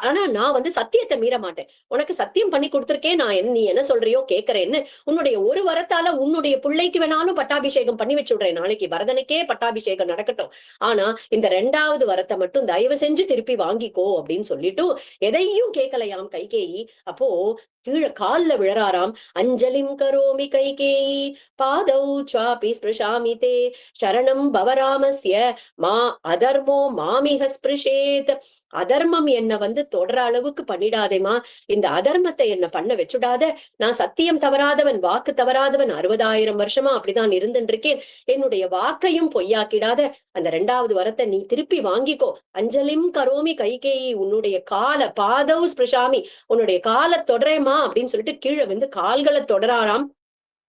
ஆனா நான் சத்தியத்தை மீற மாட்டேன். உனக்கு சத்தியம் பண்ணி கொடுத்திருக்கேன். நீ என்ன சொல்றியோ கேட்கறேன்னு உன்னுடைய ஒரு வரத்தால உன்னுடைய பிள்ளைக்கு வேணாலும் பட்டாபிஷேகம் பண்ணி வச்சுடுறேன். நாளைக்கு பரதனுக்கே பட்டாபிஷேகம் நடக்கட்டும். ஆனா இந்த 2வது வரத்தை மட்டும் தயவு செஞ்சு திருப்பி வாங்கிக்கோ அப்படின்னு சொல்லிட்டு எதையும் கேட்கலையாம் கைகேயி. அப்போ கீழே கால்ல விழறாராம். அஞ்சலிம் கரோமி கைகேயி பாதௌ சாபி ஸ்பிருஷாமி தே சரணம் பவராமஸ்ய மா அதர்மோ மாமிஹ ஸ்பிருஷேத். அதர்மம் என்ன தொடர அளவுக்கு பண்ணிடாதேமா, இந்த அதர்மத்தை என்ன பண்ண வச்சுடாத. நான் சத்தியம் தவறாதவன், வாக்கு தவறாதவன். 60,000 வருஷமா அப்படிதான் இருந்துருக்கேன். என்னுடைய வாக்கையும் பொய்யாக்கிடாத. அந்த 2வது வரத்தை நீ திருப்பி வாங்கிக்கோ. அஞ்சலிம் கரோமி கைகேயி, உன்னுடைய பாதௌ ஸ்பிருஷாமி, உன்னுடைய காலை தொடரேமா அப்படின்னு சொல்லிட்டு கீழே கால்களை தொடராராம்.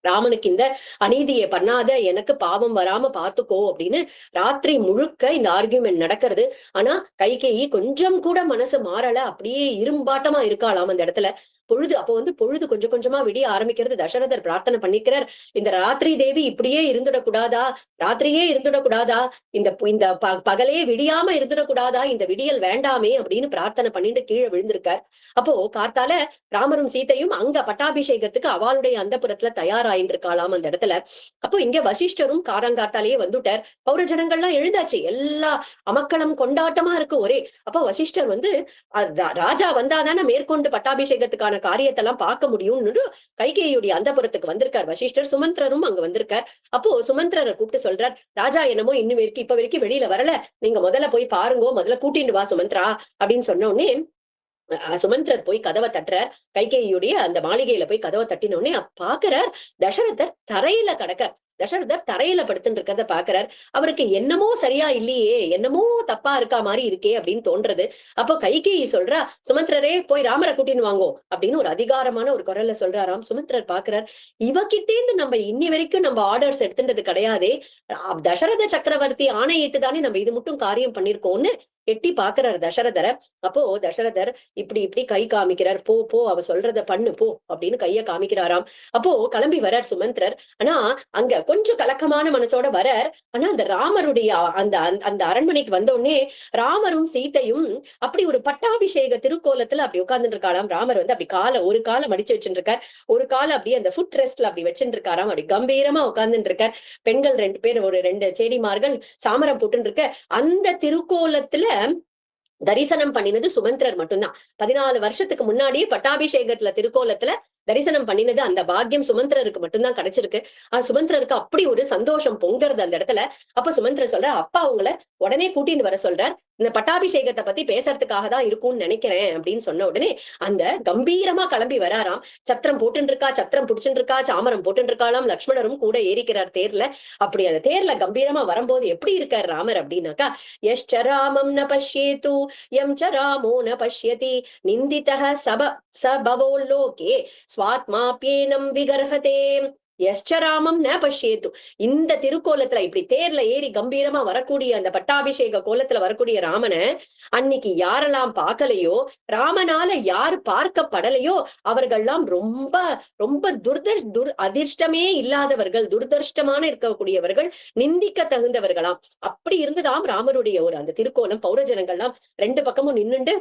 ராமனுக்கு இந்த அநீதியை பண்ணாத, எனக்கு பாவம் வராம பாத்துக்கோ அப்படின்னு ராத்திரி முழுக்க இந்த ஆர்கியூமெண்ட் நடக்கிறது. ஆனா கைகேயி கொஞ்சம் கூட மனசு மாறல, அப்படியே இரும்பாட்டமா இருக்காளாம் அந்த இடத்துல. பொழுது கொஞ்சம் கொஞ்சமா விடிய ஆரம்பிக்கிறது. தசரதர் பிரார்த்தனை பண்ணிக்கிறார், இந்த ராத்திரி தேவி இப்படியே இருந்துடக்கூடாதா, ராத்திரியே இருந்துடக்கூடாதா, இந்த பகலே விடியாம இருந்துடக்கூடாதா, இந்த விடியல் வேண்டாமே அப்படின்னு பிரார்த்தனை பண்ணிட்டு கீழே விழுந்திருக்கார். அப்போ கார்த்தால ராமரும் சீத்தையும் அங்க பட்டாபிஷேகத்துக்கு அவளுடைய அந்தப்புறத்துல தயாராயின்னு இருக்காளாம் அந்த இடத்துல. அப்போ இங்க வசிஷ்டரும் காரங்காத்தாலேயே வந்துட்டார். பௌரஜனங்கள்லாம் எழுந்தாச்சு, எல்லா அமக்களம் கொண்டாட்டமா இருக்கு ஒரே. அப்போ வசிஷ்டர் ராஜா வந்தாதானே மேற்கொண்டு பட்டாபிஷேகத்துக்கான காரியத்தெல்லாம் பார்க்க முடியும்னு கைகேயுடைய அந்தபுரத்துக்கு வந்திருக்கார் வசிஷ்டர். சுமந்திரரும் அங்க வந்திருக்கார். அப்போ சுமந்திரரை கூப்பிட்டு சொல்றார், ராஜா என்னமோ இப்ப வரைக்கும் வெளியில வரல, நீங்க முதல்ல போய் பாருங்க, முதல்ல கூட்டிட்டு வா சுமந்திரா அப்படின்னு சொன்ன உடனே சுமந்திரர் போய் கதவை தட்டுறார். கைகேயுடைய அந்த மாளிகையில போய் கதவை தட்டின உடனே பாக்குறார், தசரதர் தரையில கிடக்க. தசரதர் தரையில படுத்துட்டு இருக்கிறத பாக்குறார். அவருக்கு என்னமோ சரியா இல்லையே, என்னமோ தப்பா இருக்கா மாதிரி இருக்கே அப்படின்னு தோன்றது. அப்போ கைகேயி சொல்றா, சுமந்திரரே போய் ராமரை கூட்டின்னு வாங்கோ அப்படின்னு ஒரு அதிகாரமான ஒரு குரல்ல சொல்றாராம். சுமந்திரர் பாக்குறார், இவகிட்டே இருந்து நம்ம இன்னி வரைக்கும் நம்ம ஆர்டர்ஸ் எடுத்துட்டது கிடையாதே, தசரத சக்கரவர்த்தி ஆணையிட்டு தானே நம்ம இது மட்டும் காரியம் பண்ணிருக்கோம்னு எட்டி பாக்குறாரு தசரதரை. அப்போ தசரதர் இப்படி கை காமிக்கிறார், போ போ அவ சொல்றத பண்ணு போ அப்படின்னு கைய காமிக்கிறாராம். அப்போ கிளம்பி வரார் சுமந்திரர். ஆனா அங்க கொஞ்சம் கலக்கமான மனசோட வரார். ஆனா அந்த ராமருடைய அந்த அந்த அரண்மனைக்கு வந்த உடனே ராமரும் சீத்தையும் அப்படி ஒரு பட்டாபிஷேக திருக்கோலத்துல அப்படி உட்கார்ந்துட்டு இருக்காராம். ராமர் அப்படி ஒரு காலை மடிச்சு வச்சுட்டு இருக்கார், ஒரு காலை அப்படியே அந்த ஃபுட் ரெஸ்ட்ல அப்படி வச்சுட்டு இருக்காராம். அப்படி கம்பீரமா உட்கார்ந்துட்டு இருக்கார். பெண்கள் 2 பேர், ஒரு 2 சேடிமார்கள் சாமரம் போட்டு இருக்க. அந்த திருக்கோலத்துல தரிசனம் பண்ணினது சுமந்திரர் மட்டும்தான். 14 வருஷத்துக்கு முன்னாடியே பட்டாபிஷேகத்துல திருக்கோலத்துல தரிசனம் பண்ணினது அந்த பாக்கியம் சுமந்திரருக்கு மட்டும்தான் கிடைச்சிருக்கு. ஆனா சுமந்திரருக்கு அப்படி ஒரு சந்தோஷம் பொங்குறது அந்த இடத்துல. அப்ப சுமந்திரர் சொல்ற, அப்பா உங்களை உடனே கூட்டிட்டு வர சொல்றார், இந்த பட்டாபிஷேகத்தை பத்தி பேசுறதுக்காக தான் இருக்கும்னு நினைக்கிறேன் அப்படின்னு சொன்ன உடனே அந்த கம்பீரமா கிளம்பி வராராம். சத்திரம் போட்டு இருக்கா, சத்திரம் புடிச்சுட்டு இருக்கா, சாமரம் போட்டு இருக்காளாம். லக்ஷ்மணரும் கூட ஏறிக்கிறார் தேர்ல. அப்படி அந்த தேர்ல கம்பீரமா வரும்போது எப்படி இருக்கார் ராமர் அப்படின்னாக்கா, யஷ்ச ராமம் ந பஷ்யேது யம் ச ராமோ ந பஷ்யதி நிந்திதஹ சபவோல்லோகே ஸ்வாத்மாப்யேனம் விகர்ஹதே யஷ்சராமம் ந பஷ்யேத்து. இந்த திருக்கோலத்துல இப்படி தேர்ல ஏறி கம்பீரமா வரக்கூடிய அந்த பட்டாபிஷேக கோலத்துல வரக்கூடிய ராமனை அன்னைக்கு யாரெல்லாம் பார்க்கலையோ, ராமனால யார் பார்க்கப்படலையோ அவர்கள்லாம் ரொம்ப ரொம்ப அதிர்ஷ்டமே இல்லாதவர்கள், துர்தர்ஷ்டமான இருக்கக்கூடியவர்கள், நிந்திக்க தகுந்தவர்களாம். அப்படி இருந்துதாம் ராமருடைய ஒரு அந்த திருக்கோலம். பௌரஜனங்கள்லாம் ரெண்டு பக்கமும் நின்னுண்டு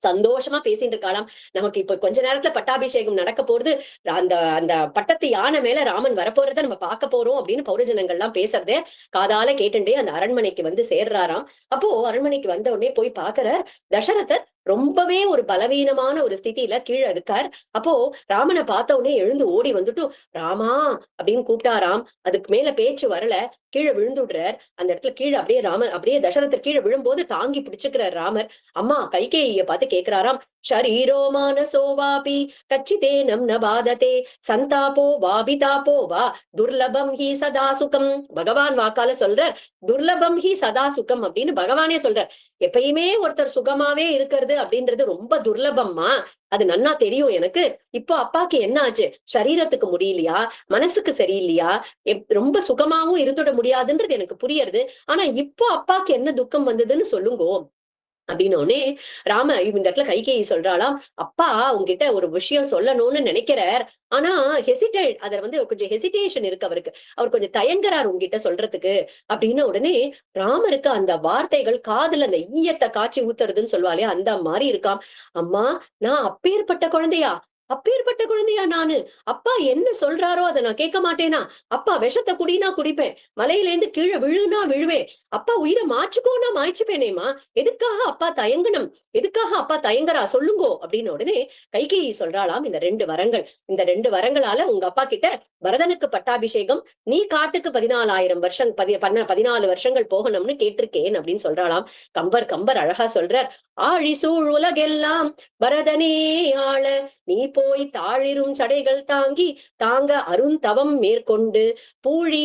சந்தோஷமா பேசிட்டு இருக்காளாம். நமக்கு இப்ப கொஞ்ச நேரத்துல பட்டாபிஷேகம் நடக்க போறது, அந்த அந்த பட்டத்து யானை மேல ராமன் வரப்போறத நம்ம பார்க்க போறோம் அப்படின்னு பௌரஜனங்கள்லாம் பேசுறதே காதால கேட்டுண்டே அந்த அரண்மனைக்கு வந்து சேர்றாராம். அப்போ அரண்மனைக்கு வந்த உடனே போய் பாக்குறார் தசரதர். ரொம்பவே ஒரு பலவீனமான ஒரு ஸ்திதியில கீழே இருக்கார். அப்போ ராமனை பார்த்த உடனே எழுந்து ஓடி வந்துட்டு ராமா அப்படின்னு கூப்பிட்டாராம். அதுக்கு மேல பேச்சு வரல, கீழே விழுந்துடுறார். அந்த இடத்துல கீழே அப்படியே ராமர் அப்படியே தசரதர் கீழே விழும்போது தாங்கி பிடிச்சுக்கிறார் ராமர். அம்மா கைகேயிய பார்த்து கேக்குறாராம், ஷரீரோ மானசோ வாபி கச்சிதேனம் ந பாததே சந்தாபோ வாபிதாபோ வா துர்லபம் ஹி சதா சுகம். பகவான் வாக்கால சொல்றார் துர்லபம் ஹி சதா சுகம் அப்படின்னு பகவானே சொல்றார். எப்பயுமே ஒருத்தர் சுகமாவே இருக்கிறது அப்படின்றது ரொம்ப துர்லபம்மா, அது நன்னா தெரியும் எனக்கு. இப்போ அப்பாக்கு என்ன ஆச்சு, சரீரத்துக்கு முடியலையா, மனசுக்கு சரியில்லையா, ரொம்ப சுகமாவும் இருந்துட முடியாதுன்றது எனக்கு புரியுது. ஆனா இப்போ அப்பாக்கு என்ன துக்கம் வந்ததுன்னு சொல்லுங்கோ அப்படின்னோடனே ராம இந்த இடத்துல கைகேயி சொல்றாளாம், அப்பா உங்ககிட்ட ஒரு விஷயம் சொல்லணும்னு நினைக்கிறார். ஆனா அதுல வந்து கொஞ்சம் ஹெசிடேஷன் இருக்கு அவருக்கு. அவர் கொஞ்சம் தயங்குறார் உங்ககிட்ட சொல்றதுக்கு அப்படின்னு. உடனே ராமருக்கு அந்த வார்த்தைகள் காதுல அந்த ஈயத்தை காய்ச்சி ஊத்துறதுன்னு சொல்லுவாளே அந்த மாதிரி இருக்காம். அம்மா நான் அப்பேற்பட்ட குழந்தையா, அப்பேற்பட்ட குழந்தையா நானு? அப்பா என்ன சொல்றாரோ அதை நான் கேட்க மாட்டேனா? அப்பா விஷத்தை குடினா குடிப்பேன், மலையில இருந்து கீழே விழுனா விழுவேன், அப்பா உயிரை மாச்சுக்கோனா மாய்ச்சுப்பேனேமா. எதுக்காக அப்பா தயங்கணும், எதுக்காக அப்பா தயங்குறா சொல்லுங்கோ அப்படின்னு. உடனே கைகேயி சொல்றாளாம், இந்த 2 வரங்கள், இந்த 2 வரங்களால உங்க அப்பா கிட்ட பரதனுக்கு பட்டாபிஷேகம், நீ காட்டுக்கு 14,000 வருஷம் 14 வருஷங்கள் போகணும்னு கேட்டிருக்கேன் அப்படின்னு சொல்றாளாம். கம்பர் அழகா சொல்றார், ஆழி சூழ் உலகெல்லாம் பரதனே ஆள நீ போய் தாழிரும் சடைகள் தாங்க அருந்தவம் மேற்கொண்டு பூழி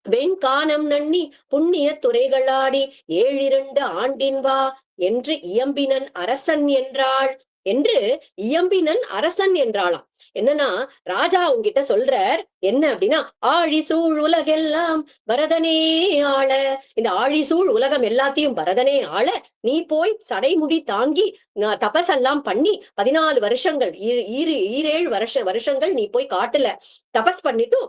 வெண்கானம் நன்னி புண்ணிய துறைகளாடி 7 ஆண்டின் வா என்று இயம்பினன் அரசன் என்றாள் என்று இயம்பினன் அரசன் என்றாளாம். என்னன்னா ராஜா உங்ககிட்ட சொல்றார் என்ன அப்படின்னா, ஆழி சூழ் உலகெல்லாம் பரதனே ஆள, இந்த ஆழி சூழ் உலகம் எல்லாத்தையும் பரதனே ஆள நீ போய் சடைமுடி தாங்கி தபசெல்லாம் பண்ணி 14 வருஷங்கள் 7 வருஷங்கள் நீ போய் காட்டுல தபஸ் பண்ணிட்டு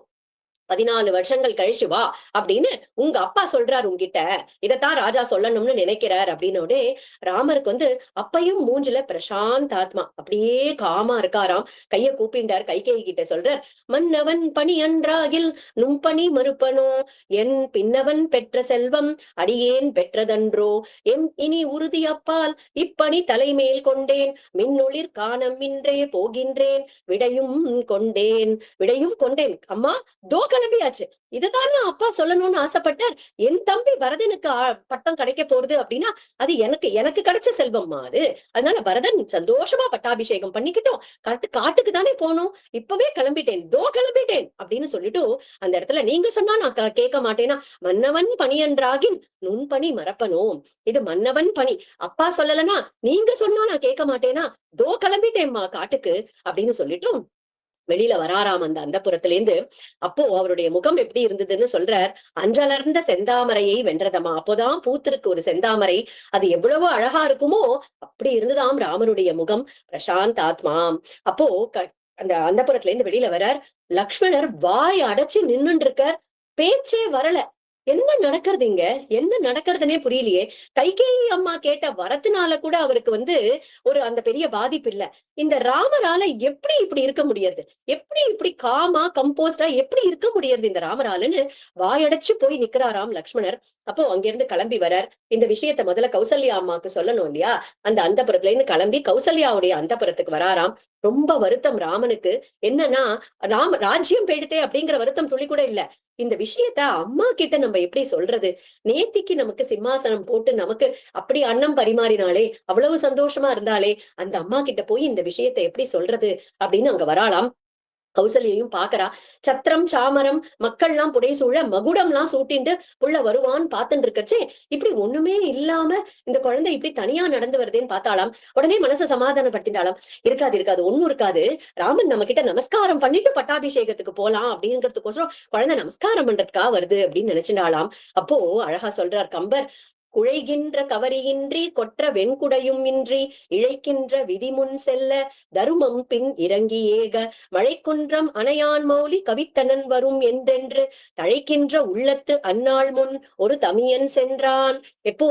14 வருஷங்கள் கழிச்சு வா அப்படின்னு உங்க அப்பா சொல்றாரு உங்ககிட்ட, இதத்தான் ராஜா சொல்லணும்னு நினைக்கிறார் அப்படின்னு. ராமருக்கு வந்து அப்பையும் மூஞ்சில பிரசாந்த் ஆத்மா, அப்படியே காமா இருக்காராம். கைய கூப்பிண்டார், கைகேயி கிட்ட சொல்றார், மன்னவன் பணி அன்றாகில் நும்பணி மறுப்பனோ, என் பின்னவன் பெற்ற செல்வம் அடியேன் பெற்றதன்றோ, இனி உறுதி அப்பால் இப்பணி தலைமேல் கொண்டேன், மின்னொளிர் காணம் இன்றே போகின்றேன், விடையும் கொண்டேன். அம்மா தோ கிளம்பியாச்சு. இதுதானே அப்பா சொல்லணும்னு ஆசைப்பட்டார். என் தம்பி பரதனுக்கு பட்டம் கிடைக்க போறது அப்படின்னா அது எனக்கு கிடைச்ச செல்வம்மா அது. அதனால பரதன் சந்தோஷமா பட்டாபிஷேகம் பண்ணிக்கிட்டோம், காட்டுக்கு தானே போனோம், இப்பவே கிளம்பிட்டேன் அப்படின்னு சொல்லிட்டு அந்த இடத்துல நீங்க சொன்னா நான் கேட்க மாட்டேனா, மன்னவன் பணியன்றாகின் நுண்பணி மறப்பனோம். இது மன்னவன் பணி, அப்பா சொல்லலன்னா நீங்க சொன்னா நான் கேட்க மாட்டேனா, கிளம்பிட்டேன்மா காட்டுக்கு அப்படின்னு சொல்லிட்டு வெளியில வராராம் அந்த அந்தப்புறத்திலேருந்து. அப்போ அவருடைய முகம் எப்படி இருந்ததுன்னு சொல்றார், அன்றலர்ந்த செந்தாமரையை வென்றதமா. அப்போதான் பூத்திருக்கு ஒரு செந்தாமரை, அது எவ்வளவு அழகா இருக்குமோ அப்படி இருந்ததாம் ராமருடைய முகம், பிரசாந்த் ஆத்மா. அப்போ அந்த அந்தப்புறத்துல இருந்து வெளியில வரார். லக்ஷ்மணர் வாய் அடைச்சு நின்னுட்டு இருக்கார், பேச்சே வரல. என்ன நடக்கிறது இங்க, என்ன நடக்கிறதுனே புரியலையே. கைகேயி அம்மா கேட்ட வரத்தினால கூட அவருக்கு வந்து ஒரு அந்த பெரிய பாதிப்பு இல்ல. இந்த ராமரால எப்படி இப்படி இருக்க முடியாது, எப்படி இப்படி காமா கம்போஸ்டா எப்படி இருக்க முடியாது இந்த ராமராலன்னு வாயடைச்சு போய் நிக்கிறாராம் லக்ஷ்மணர். அப்போ அங்கிருந்து கிளம்பி வரார். இந்த விஷயத்த முதல்ல கௌசல்யா அம்மாக்கு சொல்லணும் இல்லையா. அந்த அந்தப்புறத்துல இருந்து கிளம்பி கௌசல்யாவுடைய அந்தப்புறத்துக்கு வராராம். ரொம்ப வருத்தம் ராமனுக்கு. என்னன்னா ராஜ்யம் போயிடுதே அப்படிங்கிற வருத்தம் துளி கூட இல்ல. இந்த விஷயத்த அம்மா கிட்ட நம்ம எப்படி சொல்றது? நேத்திக்கு நமக்கு சிம்மாசனம் போட்டு நமக்கு அப்படி அன்னம் பரிமாறினாளே, அவ்வளவு சந்தோஷமா இருந்தாளே, அந்த அம்மா கிட்ட போய் இந்த விஷயத்த எப்படி சொல்றது? அப்படின்னு அங்க வராளாம். கௌசல்யையும் பாக்குறா. சத்திரம் சாமரம் மக்கள்லாம் புடைசூழ மகுடம்லாம் சூட்டிண்டு புள்ள வருவான்னு பாத்துட்டு இருக்கச்சே, இப்படி ஒண்ணுமே இல்லாம இந்த குழந்தை இப்படி தனியா நடந்து வருதேன்னு பார்த்தாளாம். உடனே மனசை சமாதானப்படுத்திட்டாளாம். இருக்காது இருக்காது, ஒண்ணும் இருக்காது. ராமன் நம்ம கிட்ட நமஸ்காரம் பண்ணிட்டு பட்டாபிஷேகத்துக்கு போலாம் அப்படிங்கிறதுக்கோசரம் குழந்தை நமஸ்காரம் பண்றதுக்காக வருது அப்படின்னு நினைச்சிட்டாளாம். அப்போ அழகா சொல்றார் கம்பர், குழைகின்ற கவரியின்றி கொற்ற வெண்குடையும் இன்றி இழைக்கின்ற விதிமுன் செல்ல தருமம் பின் இறங்கி ஏக மழைக்குன்றம் அணையான் மௌலி கவித்தனன் வரும் என்றென்று தழைக்கின்ற உள்ளத்து அந்நாள் முன் ஒரு தமியன் சென்றான். எப்போ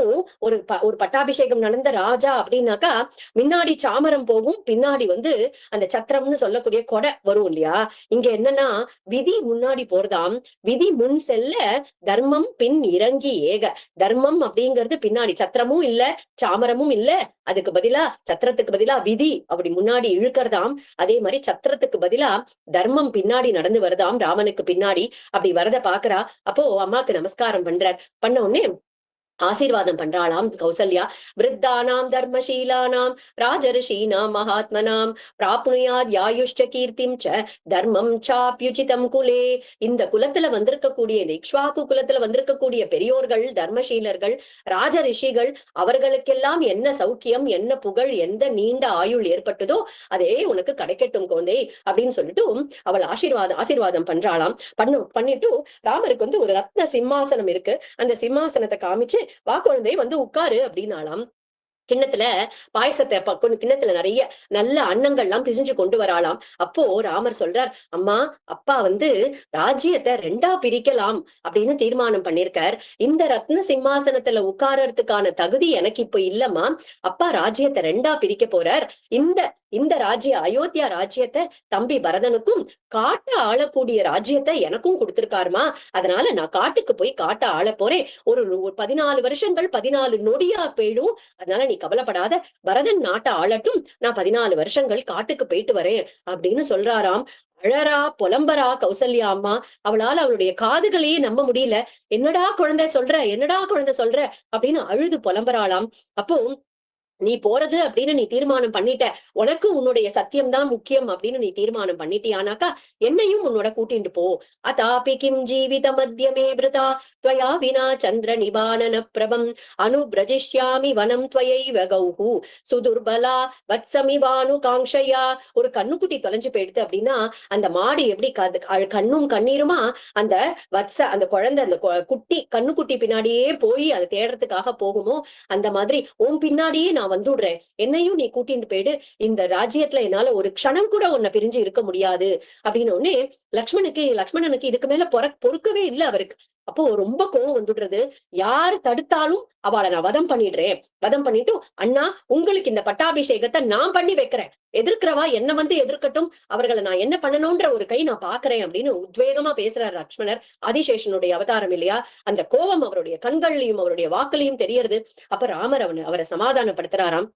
ஒரு பட்டாபிஷேகம் நடந்த ராஜா அப்படின்னாக்கா முன்னாடி சாமரம் போகும், பின்னாடி அந்த சத்திரம்னு சொல்லக்கூடிய கொடை வரும் இல்லையா? இங்க என்னன்னா விதி முன்னாடி போறதாம், விதி முன் செல்ல தர்மம் பின் இறங்கி ஏக. தர்மம் அப்படிங்கிறது பின்னாடி, சத்திரமும் இல்ல சாமரமும் இல்ல, அதுக்கு பதிலா சத்திரத்துக்கு பதிலா விதி அப்படி முன்னாடி இழுக்கிறதாம். அதே மாதிரி சத்திரத்துக்கு பதிலா தர்மம் பின்னாடி நடந்து வருதாம், ராமனுக்கு பின்னாடி. அப்படி வரத பாக்குறா. அப்போ அம்மாக்கு நமஸ்காரம் பண்றார். பண்ண உடனே ஆசீர்வாதம் பண்றாளாம் கௌசல்யா. விருத்தானாம் தர்மசீலானாம் ராஜரிஷீனாம் மகாத்மனாம் பிராப்னுயாத் யாயுஷ்ச கீர்த்திம் ச தர்மம் சாப்யுச்சிதம் குலே. இந்த குலத்துல வந்திருக்கக்கூடிய, இந்த இக்ஷ்வாகு குலத்துல வந்திருக்கக்கூடிய பெரியோர்கள், தர்மசீலர்கள், ராஜரிஷிகள், அவர்களுக்கெல்லாம் என்ன சௌக்கியம், என்ன புகழ், எந்த நீண்ட ஆயுள் ஏற்பட்டதோ அதே உனக்கு கிடைக்கட்டும் குழந்தை அப்படின்னு சொல்லிட்டு அவள் ஆசீர்வாதம் பண்றாளாம். பண்ணிட்டு ராமருக்கு ஒரு ரத்ன சிம்மாசனம் இருக்கு. அந்த சிம்மாசனத்தை காமிச்சு, வா குழந்தை உட்காரு அப்படின்னாலாம். கிண்ணத்துல பாயசத்தை கிண்ணத்துல நிறைய நல்ல அன்னங்கள்லாம் பிசிஞ்சு கொண்டு வராளாம். அப்போ ராமர் சொல்றார், அம்மா அப்பா ராஜ்யத்தை 2ஆ பிரிக்கலாம் அப்படின்னு தீர்மானம் பண்ணிருக்கார். இந்த ரத்ன சிம்மாசனத்துல உட்காரத்துக்கான தகுதி எனக்கு இப்ப இல்லம்மா. அப்பா ராஜ்யத்தை 2ஆ பிரிக்க போறார். இந்த இந்த அயோத்தியா ராஜ்யத்தை தம்பி பரதனுக்கும், காட்ட ஆளக்கூடிய ராஜ்யத்தை எனக்கும் கொடுத்திருக்காருமா. அதனால நான் காட்டுக்கு போய் காட்ட ஆள போறேன். ஒரு 14 வருஷங்கள் 14 நொடியா போயிடும். அதனால நீ கவலைப்படாத, பரதன் நாட்டை ஆளட்டும், நான் 14 வருஷங்கள் காட்டுக்கு போயிட்டு வரேன் அப்படின்னு சொல்றாராம். அழறா புலம்பரா கௌசல்யா அம்மா. அவளால் அவளுடைய காதுகளையே நம்ப முடியல. என்னடா குழந்தை சொல்ற, என்னடா குழந்தை சொல்ற அப்படின்னு அழுது புலம்பராளாம். அப்போ நீ போறது அப்படின்னு நீ தீர்மானம் பண்ணிட்ட, உனக்கு உன்னுடைய சத்தியம் தான் முக்கியம் அப்படின்னு நீ தீர்மானம் பண்ணிட்டியானாக்கா என்னையும் உன்னோட கூட்டிட்டு போ. அதாபி கிம் ஜீவித மத்தியமே விருதா துவயா வினா சந்திர நிபானன பிரபம் அனுபிரஜிஷ்யாமி வனம் துவயைவ கௌஹு சுதுர்பலா வத்சமிவானு காங்ஷயா. ஒரு கண்ணுக்குட்டி தொலைஞ்சு போயிடுது அப்படின்னா அந்த மாடு எப்படி கண்ணும் கண்ணீருமா அந்த அந்த குழந்தை, அந்த குட்டி கண்ணுக்குட்டி பின்னாடியே போய் அதை தேடுறதுக்காக போகுமோ, அந்த மாதிரி உன் பின்னாடியே நான் வந்துடுறேன், என்னையும் நீ கூட்டிட்டு போயிடு. இந்த ராஜ்யத்துல என்னால ஒரு க்ஷணம் கூட உன்னை பிரிஞ்சு இருக்க முடியாது அப்படின்னு உடனே லக்ஷ்மணனுக்கு இதுக்கு மேல பொறுக்கவே இல்லை அவருக்கு. அப்போ ரொம்ப கோவம் வந்துடுறது. யார் தடுத்தாலும் அவளை நான் வதம் பண்ணிடுறேன். வதம் பண்ணிட்டு, அண்ணா உங்களுக்கு இந்த பட்டாபிஷேகத்தை நான் பண்ணி வைக்கிறேன், எதிர்க்கிறவா என்ன எதிர்க்கட்டும், அவர்களை நான் என்ன பண்ணணும்ன்ற ஒரு கை நான் பாக்குறேன் அப்படின்னு உத்வேகமா பேசுறாரு லக்ஷ்மணர். ஆதிசேஷனுடைய அவதாரம் இல்லையா? அந்த கோபம் அவருடைய கண்கள்லயும் அவருடைய வாக்குலையும் தெரியறது. அப்ப ராமர் அவரை சமாதானப்படுத்துறாராம்.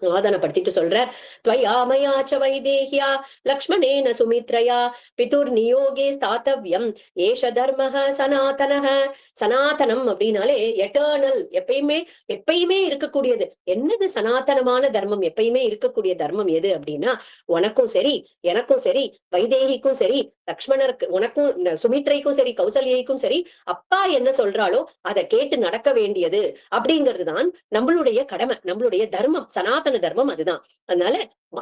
சமாதானப்படுத்திட்டு சொல்றார், துவயாமயாச்ச வைதேஹ்யா லக்ஷ்மணேன சுமித்ரயா பிதுர் நியோகே ஸ்தாத்தவ்யம் ஏஷ தர்மஹ சனாதனஹ. சனாதனம் அப்படின்னாலே எட்டர்னல், எப்பயுமே இருக்கக்கூடியது. என்னது சனாதனமான தர்மம், எப்பயுமே இருக்கக்கூடிய தர்மம் எது அப்படின்னா, உனக்கும் சரி எனக்கும் சரி வைதேகிக்கும் சரி லக்ஷ்மணருக்கு, உனக்கும் சுமித்ரைக்கும் சரி கௌசல்யைக்கும் சரி அப்பா என்ன சொல்றாளோ அதை கேட்டு நடக்க வேண்டியது அப்படிங்கிறதுதான் நம்மளுடைய கடமை, நம்மளுடைய தர்மம், சனாதன தர்மம் அதுதான். அதனால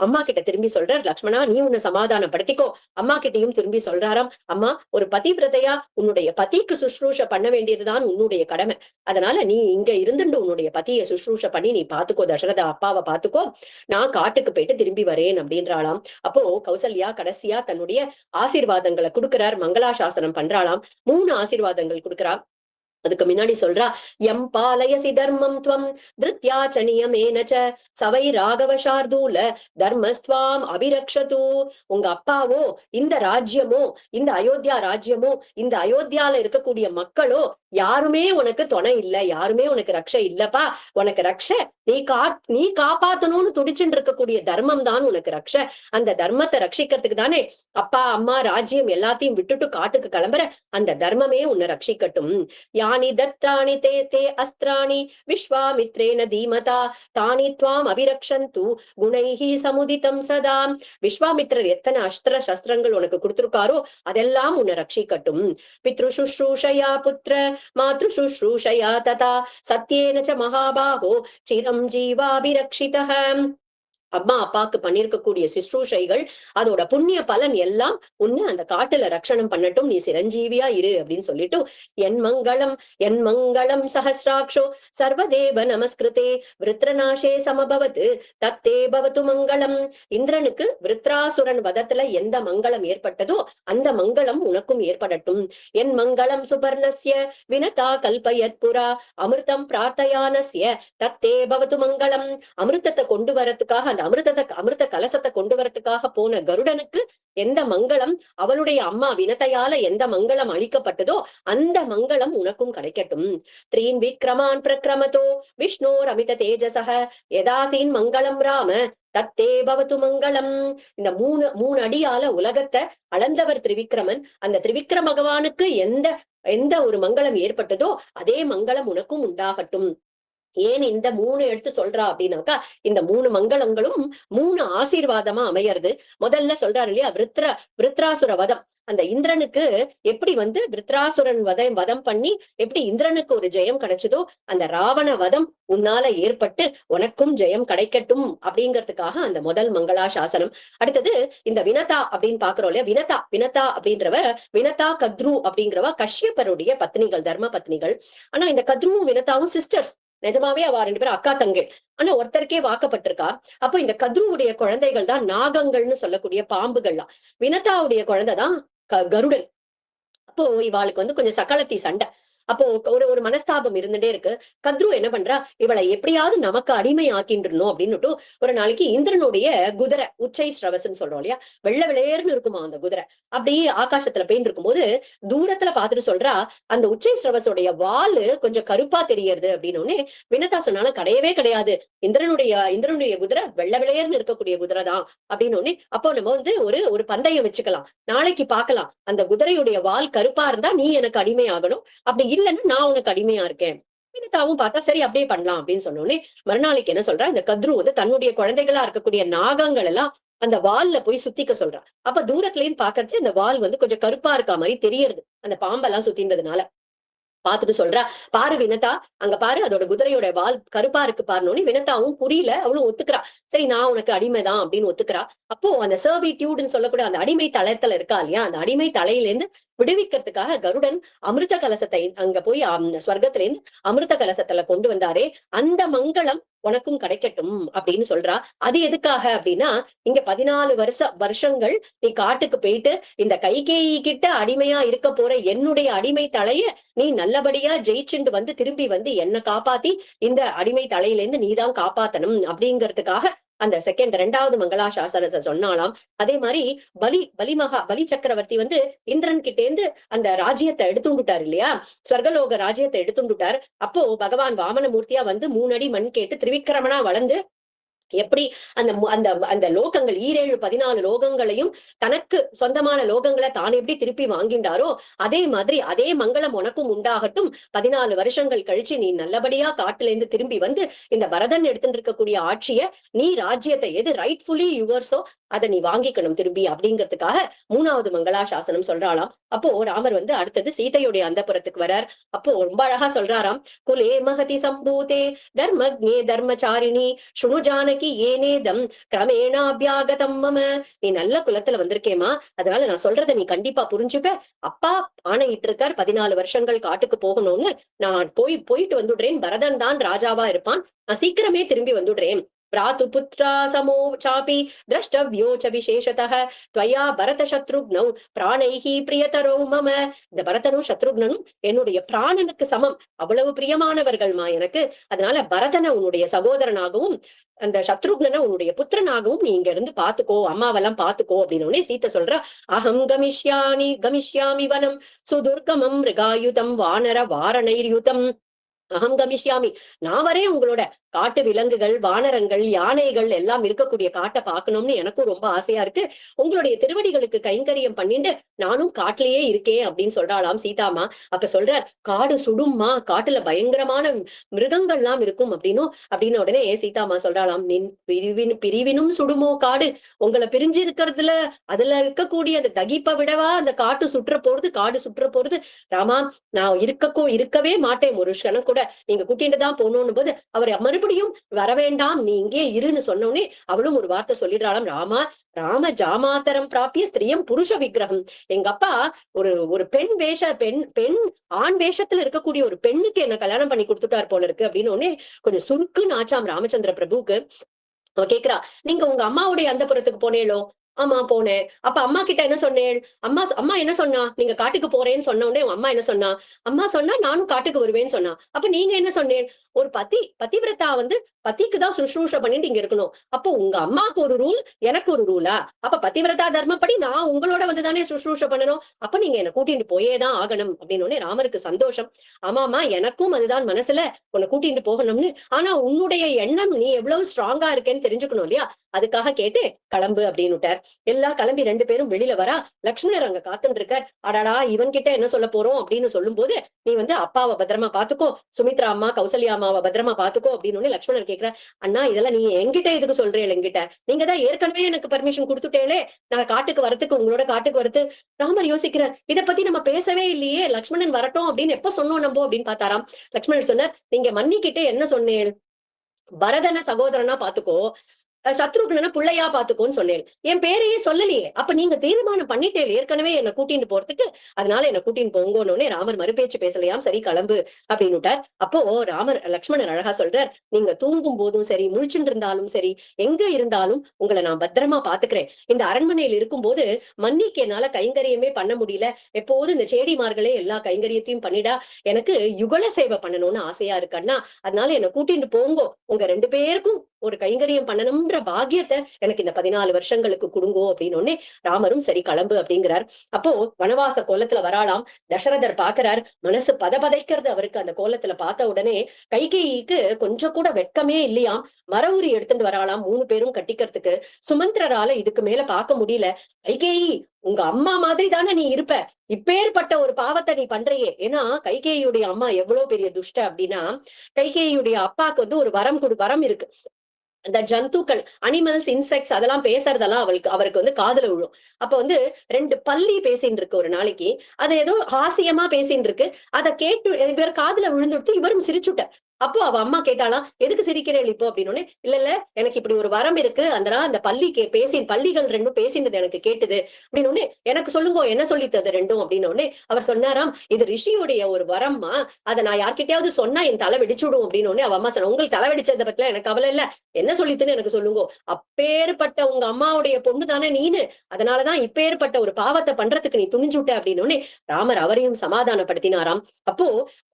அம்மா கிட்ட திரும்பி சொல்றார், லக்ஷ்மணா நீ உன்னை சமாதானப்படுத்திக்கோ. அம்மா கிட்டையும் திரும்பி சொல்றாராம், அம்மா ஒரு பதிவிரதையா உன்னுடைய பதிக்கு சுஷ்ரூஷ பண்ண வேண்டியதுதான் உன்னுடைய கடமை. அதனால நீ இங்க இருந்துட்டு உன்னுடைய பதியை சுஷ்ரூஷ பண்ணி நீ பாத்துக்கோ, தசரத அப்பாவை பாத்துக்கோ, நான் காட்டுக்கு போயிட்டு திரும்பி வரேன் அப்படின்றாளாம். அப்போ கௌசல்யா கடைசியா தன்னுடைய ஆசீர்வாதங்களை கொடுக்கிறார், மங்களாசாசனம் பண்றாளாம். 3 ஆசீர்வாதங்கள் கொடுக்கிறார். அதுக்கு முன்னாடி சொல்றா, எம் பாலயசி தர்மம் துவம் திருத்யாச்ச நியமேனச்ச சவை ராகவ ஷார்தூல தர்மஸ்துவாம் அபிரக்ஷது. உங்க அப்பாவோ இந்த ராஜ்யமோ, இந்த அயோத்தியா ராஜ்யமோ, இந்த அயோத்தியால இருக்கக்கூடிய மக்களோ யாருமே உனக்கு துணை இல்ல, யாருமே உனக்கு ரக்ஷ இல்லப்பா. உனக்கு ரக்ஷ நீ காப்பாத்தணும்னு துடிச்சுட்டு இருக்கக்கூடிய தர்மம் தான் உனக்கு ரக்ஷ. அந்த தர்மத்தை ரட்சிக்கிறதுக்கு தானே அப்பா அம்மா ராஜ்யம் எல்லாத்தையும் விட்டுட்டு காட்டுக்கு கிளம்புற. அந்த தர்மமே உன்னை ரட்சிக்கட்டும். யானி தத்தானி தே தே அஸ்திராணி விஸ்வாமித்ரேன தீமதா தானி துவாம் அபிரக்ஷந்து குணைஹி சமுதிதம் சதா. விஸ்வாமித்ரர் எத்தனை அஸ்திர சஸ்திரங்கள் உனக்கு கொடுத்திருக்காரோ அதெல்லாம் உன்னை ரட்சிக்கட்டும். பித்ரு சுஷ்ரூஷயா புத்திர மாத்ரு சுஷ்ரூஷயா ததா சத்யேன ச மகாபாஹோ சிரம் ஜீவாபிரக்ஷிதஹ. அம்மா அப்பாக்கு பண்ணிருக்கக்கூடிய சிஸ்ரூஷைகள் அதோட புண்ணிய பலன் எல்லாம் உன்னை அந்த காட்டுல ரட்சணம் பண்ணட்டும், நீ சிரஞ்சீவியா இரு அப்படின்னு சொல்லிட்டு என் மங்களம் சஹசிராட்சோ சர்வதேவ நமஸ்கிருதே விருத்ரநாசே சமபவத் தத்தே பவது மங்களம். இந்திரனுக்கு விருத்ராசுரன் வதத்துல எந்த மங்களம் ஏற்பட்டதோ அந்த மங்களம் உனக்கும் ஏற்படட்டும். என் மங்களம் சுபர்ணஸ்ய வினதா கல்பயத் புரா அமிர்தம் பிரார்த்தயானஸ்ய தத்தே பவது மங்களம். அமிர்தத்தை கொண்டு வரத்துக்காக அமிர்த கலசத்தை கொண்டு வரத்துக்காக போன கருடனுக்கு எந்த மங்களம், அவளுடைய அம்மா வினதையால எந்த மங்களம் அளிக்கப்பட்டதோ அந்த மங்களம் உனக்கும் கிடைக்கட்டும். த்ரீன் விக்ரமான் பிரக்ரமதோ விஷ்ணோர் அமித தேஜசக யதாசீன் மங்களம் ராம தத்தே பவது மங்களம். இந்த மூணு அடியால உலகத்தை அளந்தவர் திரிவிக்ரமன். அந்த திரிவிக்ரம பகவானுக்கு எந்த ஒரு மங்களம் ஏற்பட்டதோ அதே மங்களம் உனக்கும் உண்டாகட்டும். ஏன் இந்த 3 எடுத்து சொல்றா அப்படின்னாக்கா, இந்த 3 மங்களங்களும் 3 ஆசீர்வாதமா அமையறது. முதல்ல சொல்றாரு இல்லையா, விருத்ராசுர வதம். அந்த இந்திரனுக்கு எப்படி விருத்ராசுரன் வதம் பண்ணி எப்படி இந்திரனுக்கு ஒரு ஜெயம் கிடைச்சதோ அந்த ராவண வதம் உன்னால ஏற்பட்டு உனக்கும் ஜெயம் கிடைக்கட்டும் அப்படிங்கிறதுக்காக அந்த முதல் மங்களா சாசனம். அடுத்தது இந்த வினதா அப்படின்னு பாக்குறோம் இல்லையா, வினதா அப்படின்றவர் வினதா கத்ரு அப்படிங்கிறவ கஷ்யப்பருடைய பத்னிகள், தர்ம பத்னிகள். ஆனா இந்த கத்ருவும் வினதாவும் சிஸ்டர்ஸ். நிஜமாவே அவ 2 பேரும் அக்கா தங்கை. ஆனா ஒருத்தருக்கே வாக்கப்பட்டிருக்கா. அப்போ இந்த கத்ருவுடைய குழந்தைகள் தான் நாகங்கள்னு சொல்லக்கூடிய பாம்புகள்லாம். வினதாவுடைய குழந்தைதான் கருடன். அப்போ இவாளுக்கு கொஞ்சம் சக்களத்தி சண்டை. அப்போ ஒரு மனஸ்தாபம் இருந்துட்டே இருக்கு. கத்ரு என்ன பண்றா, இவளை எப்படியாவது நமக்கு அடிமை ஆக்கின்றணும் அப்படின்னுட்டு ஒரு நாளைக்கு இந்திரனுடைய குதிரை உச்சை ஸ்ரவசன் சொல்றோம் இல்லையா, வெள்ள விளையர்னு இருக்குமா அந்த குதிரை. அப்படியே ஆகாசத்துல பெயின் இருக்கும்போது தூரத்துல பாத்துட்டு சொல்றா, அந்த உச்சை ஸ்ரவசோடைய வாலு கொஞ்சம் கருப்பா தெரியறது அப்படின்னு. வினதா சொன்னாலும் கிடையவே கிடையாது, இந்திரனுடைய குதிரை வெள்ள விளையர்னு இருக்கக்கூடிய குதிரை தான் அப்படின்னு. அப்போ நம்ம ஒரு பந்தயம் வச்சுக்கலாம், நாளைக்கு பார்க்கலாம். அந்த குதிரையுடைய வால் கருப்பா இருந்தா நீ எனக்கு அடிமை ஆகணும், அப்படி இல்லன்னு நான் உனக்கு அடிமையா இருக்கேன். வினதாவும் பார்த்தா சரி அப்படியே பண்ணலாம் அப்படின்னு சொன்னோடனே மறுநாளைக்கு என்ன சொல்றா, இந்த கத்ரு தன்னுடைய குழந்தைகளா இருக்கக்கூடிய நாகங்கள் எல்லாம் அந்த வால்ல போய் சுத்திக்க சொல்றா. அப்ப தூரத்துலயும் பாக்கறச்சு அந்த வால் கொஞ்சம் கருப்பா இருக்கா மாதிரி தெரியறது, அந்த பாம்பெல்லாம் சுத்தின்றதுனால. பாத்துட்டு சொல்றா, பாரு வினதா, அங்க பாரு அதோட குதிரையோட வால் கருப்பா இருக்கு பாருனோன்னு. வினதாவும் புரியல, அவளும் ஒத்துக்கிறா. சரி நான் உனக்கு அடிமைதான் அப்படின்னு ஒத்துக்கிறா. அப்போ அந்த சர்விடியூட்னு சொல்லக்கூடிய அந்த அடிமை தளத்துல இருக்கா இல்லையா, அந்த அடிமை தலையிலேருந்து விடுவிக்கிறதுக்காக கருடன் அமிர்த கலசத்தை அங்க போய் ஸ்வர்க்கத்துல இருந்து அமிர்த கலசத்துல கொண்டு வந்தாரே, அந்த மங்களம் உனக்கும் கிடைக்கட்டும் அப்படின்னு சொல்றா. அது எதுக்காக அப்படின்னா, இங்க 14 வருஷங்கள் நீ காட்டுக்கு போயிட்டு இந்த கைகேயி கிட்ட அடிமையா இருக்க போற என்னுடைய அடிமை தலைய நீ நல்லபடியா ஜெயிச்சுண்டு திரும்பி என்ன காப்பாத்தி இந்த அடிமை தலையிலேருந்து நீதான் காப்பாத்தணும் அப்படிங்கிறதுக்காக அந்த ரெண்டாவது மங்களா சாசனத்தை சொன்னாலாம். அதே மாதிரி பலி சக்கரவர்த்தி இந்திரன் கிட்டேந்து அந்த ராஜ்யத்தை எடுத்துட்டார் இல்லையா, ஸ்வர்கலோக ராஜ்யத்தை எடுத்துட்டார். அப்போ பகவான் வாமனமூர்த்தியா 3 அடி மண் கேட்டு திரிவிக்ரமனா வளர்ந்து எப்படி அந்த லோகங்கள் 14 லோகங்களையும் தனக்கு சொந்தமான லோகங்களை தான் எப்படி திருப்பி வாங்கின்றாரோ அதே மாதிரி அதே மங்களம் உனக்கும் உண்டாகட்டும். 14 வருஷங்கள் கழிச்சு நீ நல்லபடியா காட்டுல இருந்து திரும்பி இந்த பரதன் எடுத்துட்டு இருக்கக்கூடிய ஆட்சிய நீ ராஜ்யத்தை எது ரைட்ஃபுல்லி யுவர்ஸோ அதை நீ வாங்கிக்கணும் திரும்பி அப்படிங்கிறதுக்காக 3வது மங்களா சாசனம் சொல்றாளாம். அப்போ ராமர் அடுத்தது சீதையுடைய அந்தப்புறத்துக்கு வரார். அப்போ ரொம்ப அழகா சொல்றாராம், குலே மகதி சம்பூதே தர்மஜ்ஞே தர்மச்சாரிணி சுணுஜானகி ஏனேதம் கிரமேணாபியாகதம் மம. நீ நல்ல குலத்துல வந்திருக்கேமா, அதனால நான் சொல்றதை நீ கண்டிப்பா புரிஞ்சுப்ப. அப்பா ஆணையிட்டு இருக்கார் 14 வருஷங்கள் காட்டுக்கு போகணும்னு. நான் போயிட்டு வந்துடுறேன், பரதன் தான் ராஜாவா இருப்பான், நான் சீக்கிரமே திரும்பி வந்துடுறேன். பிராத்து புத்ரா சமோ சாபி திரஷ்டவ்யோ ச விசேஷதः त्वया பரத சத்ருக்னௌ பிராணைஹி பிரியதரோ மம. இந்த பரதனும் சத்ருக்னனும் என்னுடைய பிராணனுக்கு சமம், அவ்வளவு பிரியமானவர்கள்மா எனக்கு. அதனால பரதனை உன்னுடைய சகோதரனாகவும் அந்த சத்ருக்னனை உன்னுடைய புத்திரனாகவும் நீ இங்க இருந்து பாத்துக்கோ, அம்மாவெல்லாம் பாத்துக்கோ அப்படின்னு சீத்தை சொல்றா. அகம் கமிஷ்யாமி வனம் சுதுர்கமம் மிருகாயுதம் வானர வாரணைர்யுதம். அகம் கமிஷ்யாமி, நான் வரேன் உங்களோட. காட்டு விலங்குகள், வானரங்கள், யானைகள் எல்லாம் இருக்கக்கூடிய காட்டை பார்க்கணும்னு எனக்கும் ரொம்ப ஆசையா இருக்கு. உங்களுடைய திருவடிகளுக்கு கைங்கரியம் பண்ணிட்டு நானும் காட்டிலேயே இருக்கேன் அப்படின்னு சொல்றாளாம் சீதாமா. அப்ப சொல்றார், காடு சுடும்மா, காட்டுல பயங்கரமான மிருகங்கள்லாம் இருக்கும் அப்படின்னு உடனே சீதாமா சொல்றாளாம், நின் பிரிவினும் சுடுமோ காடு, உங்களை பிரிஞ்சு இருக்கிறதுல அதுல இருக்கக்கூடிய அந்த தகிப்பை விடவா அந்த காட்டு சுற்ற போறது, காடு சுற்ற போறது. ராமா, நான் இருக்கவே மாட்டேன் ஒரு க்ஷணம் கூட, நீங்க கூட்டிட்டு தான் போகணும்னு போது அவர் மறுபடியும் வர வேண்டாம், நீ இங்கே இருன்னு சொன்னோடனே அவளும் ஒரு வார்த்தை சொல்லிடுறாளாம், ராம ஜாமாத்தரம் பிராப்பிய ஸ்திரியம் புருஷ விக்கிரகம். எங்க அப்பா ஒரு பெண் ஆண் வேஷத்துல இருக்கக்கூடிய ஒரு பெண்ணுக்கு என்ன கல்யாணம் பண்ணி கொடுத்துட்டார் போல இருக்கு அப்படின்னு உடனே கொஞ்சம் சுருக்குன்னு ஆச்சாம் ராமச்சந்திர பிரபுக்கு. அவ கேக்குறா, நீங்க உங்க அம்மாவுடைய அந்த புறத்துக்கு போனேளோ? ஆமா போனேன். அப்ப அம்மா கிட்ட என்ன சொன்னேன்? அம்மா என்ன சொன்னா? நீங்க காட்டுக்கு போறேன்னு சொன்ன உடனே அம்மா என்ன சொன்னா? அம்மா சொன்னா நானும் காட்டுக்கு வருவேன்னு சொன்னா. அப்ப நீங்க என்ன சொன்னேன்? ஒரு பதிவிரதா பத்திக்கு தான் சுஷ்ரூஷ பண்ணிட்டு இங்க இருக்கணும். அப்போ உங்க அம்மாவுக்கு ஒரு ரூல், எனக்கு ஒரு ரூலா? அப்ப பதிவிரதா தர்மப்படி நான் உங்களோட வந்துதானே சுஷ்ரூஷ பண்ணணும். அப்ப நீங்க என்ன கூட்டிட்டு போயேதான் ஆகணும் அப்படின்னு உடனே ராமருக்கு சந்தோஷம். ஆமாமா, எனக்கும் அதுதான் மனசுல, உன்னை கூட்டிட்டு போகணும்னு. ஆனா உன்னுடைய எண்ணம் நீ எவ்வளவு ஸ்ட்ராங்கா இருக்கேன்னு தெரிஞ்சுக்கணும் இல்லையா? அதுக்காக கேட்டு கிளம்பு அப்படின்னு விட்டார். எல்லாம் கிளம்பி 2 பேரும் வெளியில வரா. லக்ஷ்மணர் அங்க காத்துட்டு இருக்கார். அடாடா, இவன் கிட்ட என்ன சொல்ல போறோம் அப்படின்னு சொல்லும் போது, நீ அப்பாவை பத்திரமா பாத்துக்கோ, சுமித்ரா அம்மா கௌசல்யா அம்மாவை பத்திரமா பாத்துக்கோ அப்படின்னு லக்ஷ்மணர் கேக்குற. அண்ணா, இதெல்லாம் நீ என்கிட்ட எதுக்கு சொல்றேன்? என்கிட்ட நீங்க தான் ஏற்கனவே எனக்கு பர்மிஷன் கொடுத்துட்டேலே நான் காட்டுக்கு வரத்துக்கு, உங்களோட காட்டுக்கு வரது. ராமர் யோசிக்கிறார், இதை பத்தி நம்ம பேசவே இல்லையே, லக்ஷ்மணன் வரட்டும் அப்படின்னு எப்ப சொன்னோம் நம்ம அப்படின்னு பார்த்தாராம். லக்ஷ்மணர் சொன்னார், நீங்க மன்னிக்கிட்டே என்ன சொன்னேன்? பரதன சகோதரனா பாத்துக்கோ, சத்ருக்னனை புள்ளையா பாத்துக்கோன்னு சொன்னேன். என் பேரையே சொல்லலையே. அப்ப நீங்க தீர்மானம் பண்ணிட்டேன் ஏற்கனவே என்ன கூட்டிட்டு போறதுக்கு, அதனால என்ன கூட்டின்னு போங்கன்னு ராமர் மறுபேச்சு பேசலையாம். சரி கிளம்பு அப்படின்னு விட்டார். அப்போ லக்ஷ்மணர் அழகா சொல்றார், நீங்க தூங்கும் போதும் சரி, முழிச்சுட்டு இருந்தாலும் சரி, எங்க இருந்தாலும் உங்களை நான் பத்திரமா பாத்துக்கிறேன். இந்த அரண்மனையில் இருக்கும் போது மன்னிக்கு என்னால கைங்கரியமே பண்ண முடியல. எப்போதும் இந்த சேடிமார்களே எல்லா கைங்கரியத்தையும் பண்ணிடா, எனக்கு யுகல சேவை பண்ணணும்னு ஆசையா இருக்கன்னா, அதனால என்ன கூட்டிட்டு போங்கோ, உங்க 2 பேருக்கும் ஒரு கைங்கரியம் பண்ணணும்ன்ற பாக்கியத்தை எனக்கு இந்த 14 வருஷங்களுக்கு கொடுங்கோ அப்படின்னு ராமரும் சரி கிளம்பு அப்படிங்கிறார். அப்போ வனவாச கோலத்துல வராளாம். தசரதர் பாக்குறார், மனசு பதைக்கிறது அவருக்கு. அந்த கோலத்துல பார்த்த உடனே கைகேயிக்கு கொஞ்சம் கூட வெட்கமே இல்லையாம். மரவுரி எடுத்துட்டு வராளாம் 3 பேரும் கட்டிக்கிறதுக்கு. சுமந்திரரால இதுக்கு மேல பார்க்க முடியல. கைகேயி, உங்க அம்மா மாதிரி தானே நீ இருப்ப, இப்பேற்பட்ட ஒரு பாவத்தை நீ பண்றையே. ஏன்னா கைகேயியுடைய அம்மா எவ்வளவு பெரிய துஷ்ட அப்படின்னா, கைகேயியுடைய அப்பாக்கு ஒரு வரம் இருக்கு. அந்த ஜந்துக்கள், அனிமல்ஸ், இன்செக்ட்ஸ் அதெல்லாம் பேசுறதெல்லாம் அவருக்கு காதுல விழும். அப்ப 2 பல்லி பேசின்னு இருக்கு ஒரு நாளைக்கு. அது ஏதோ ஹாசியமா பேசின்னு இருக்கு. அதை கேட்டு இவர் காதுல விழுந்துட்டு இவரும் சிரிச்சுட்டார். அப்போ அவ அம்மா கேட்டாலாம், எதுக்கு சிரிக்கிறேன் இப்போ அப்படின்னு. இல்ல எனக்கு இப்படி ஒரு வரம் இருக்கு, அந்த பள்ளிகள் 2 பேசினது எனக்கு கேட்டுது அப்படின்னு. எனக்கு சொல்லுங்க, என்ன சொல்லித்தது 2 அப்படின்னு அவர் சொன்னாராம், இது ரிஷியுடைய ஒரு வரம்மா, அதை நான் யார்கிட்டயாவது சொன்னா என் தலை வெடிச்சுடும் அப்படின்னு. அவ அம்மா சொன்ன, உங்களுக்கு தலை வெடிச்சதை பத்தில எனக்கு கவலை இல்ல, என்ன சொல்லித்துன்னு எனக்கு சொல்லுங்க. அப்பேற்பட்ட உங்க அம்மாவுடைய பொண்ணு தானே நீனு, அதனாலதான் இப்பேற்பட்ட ஒரு பாவத்தை பண்றதுக்கு நீ துணிஞ்சுட்ட அப்படின்னு ராமர் அவரையும் சமாதானப்படுத்தினாராம். அப்போ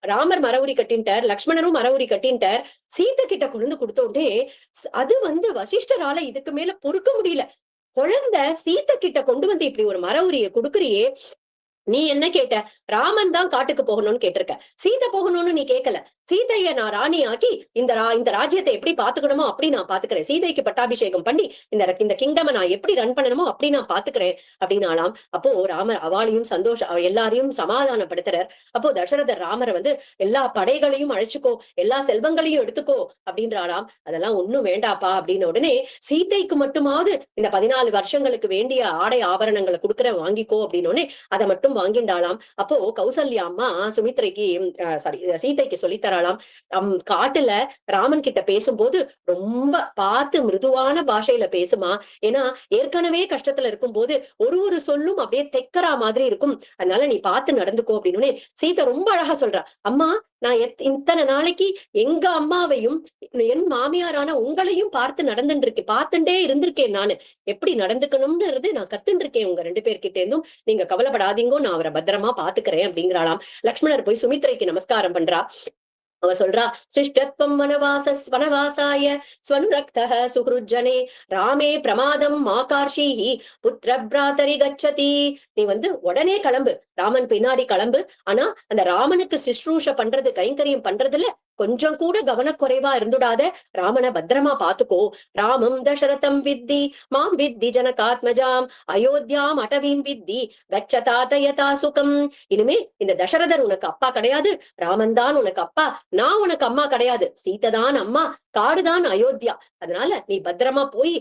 ராமர் மரவுரி கட்டின்ட்டார், லக்ஷ்மணரும் மரவுரி கட்டின்ட்டார். சீதை கிட்ட கொண்டு கொடுத்த உடனே அது வசிஷ்டரால இதுக்கு மேல பொறுக்க முடியல. குழந்தை சீதை கிட்ட கொண்டு இப்படி ஒரு மரவுரிய கொடுக்குறியே, நீ என்ன கேட்ட? ராமன் தான் காட்டுக்கு போகணும்னு கேட்டிருக்க, சீதை போகணும்னு நீ கேட்கல. சீதைய நான் ராணி ஆக்கி இந்த ராஜ்யத்தை எப்படி பாத்துக்கணுமோ அப்படி நான் பாத்துக்கிறேன். சீதைக்கு பட்டாபிஷேகம் பண்ணி இந்த கிங்டமை நான் எப்படி ரன் பண்ணணுமோ அப்படி நான் பாத்துக்கிறேன் அப்படின்னாலாம். அப்போ ராமர் அவளையும் எல்லாரையும் சமாதானப்படுத்துறார். அப்போ தசரதர் ராமரை எல்லா படைகளையும் அழைச்சுக்கோ, எல்லா செல்வங்களையும் எடுத்துக்கோ அப்படின்றாளாம். அதெல்லாம் ஒண்ணும் வேண்டாப்பா அப்படின்னு உடனே, சீதைக்கு மட்டுமாவது இந்த 14 வருஷங்களுக்கு வேண்டிய ஆடை ஆபரணங்களை கொடுக்குறேன், வாங்கிக்கோ அப்படின்னு அதை மட்டும் வாங்கிண்டாளாம். அப்போ கௌசல்யா அம்மா சீதைக்கு சொல்லித்தர சொல்றாராம். காட்டுல ராமன் கிட்ட பேசும்போது ரொம்ப பார்த்து மிருதுவான பாஷையில பேசுமா. ஏன்னா ஏற்கனவே கஷ்டத்துல இருக்கும்போது ஒரு சொல்லும் அப்படியே தெக்கரா மாதிரி இருக்கும். அதனால நீ பார்த்து நடந்துக்கோ அப்படின்னு சீதை ரொம்ப அழகா சொல்றா. அம்மா, நான் இத்தனை நாளைக்கு எங்க அம்மாவையும் என் மாமியாரான உங்களையும் பார்த்துட்டே இருந்திருக்கேன். நானு எப்படி நடந்துக்கணும்ன்றது நான் கத்துட்டு இருக்கேன் உங்க 2 பேர்கிட்ட இருந்தும். நீங்க கவலைப்படாதீங்கோ, நான் அவரை பத்திரமா பாத்துக்கிறேன் அப்படிங்கிறாளாம். லக்ஷ்மணர் போய் சுமித்ரைக்கு நமஸ்காரம் பண்றா. அவ சொல்றா, சிஷ்டத்வம் வனவாசாய ஸ்வனுரக்தः சுஹ்ருஜ்ஜனே ராமே பிரமாதம் மாகார்ஷீஹி புத்திர பிராதரி கச்சதி. நீ உடனே கிளம்பு, ராமன் பின்னாடி கிளம்பு. ஆனா அந்த ராமனுக்கு சிஸ்ரூஷ பண்றது, கைங்கரியம் பண்றதுல கொஞ்சம் கூட கவனக்குறைவா இருந்துடாத, ராமனை பத்திரமா பாத்துக்கோ. ராமம் தசரதம் வித்தி மாம் வித்தி ஜனகாத்மஜாம் அயோத்தியாம் அடவீம் வித்தி கச்சதாதயதா சுகம். இனிமே இந்த தசரதர் உனக்கு அப்பா கிடையாது, ராமன் தான் உனக்கு அப்பா, நான் உனக்கு அம்மா கிடையாது. சீதைதான் அம்மா, காடுதான் அயோத்தியா. அதனால நீ பத்திரமா போய்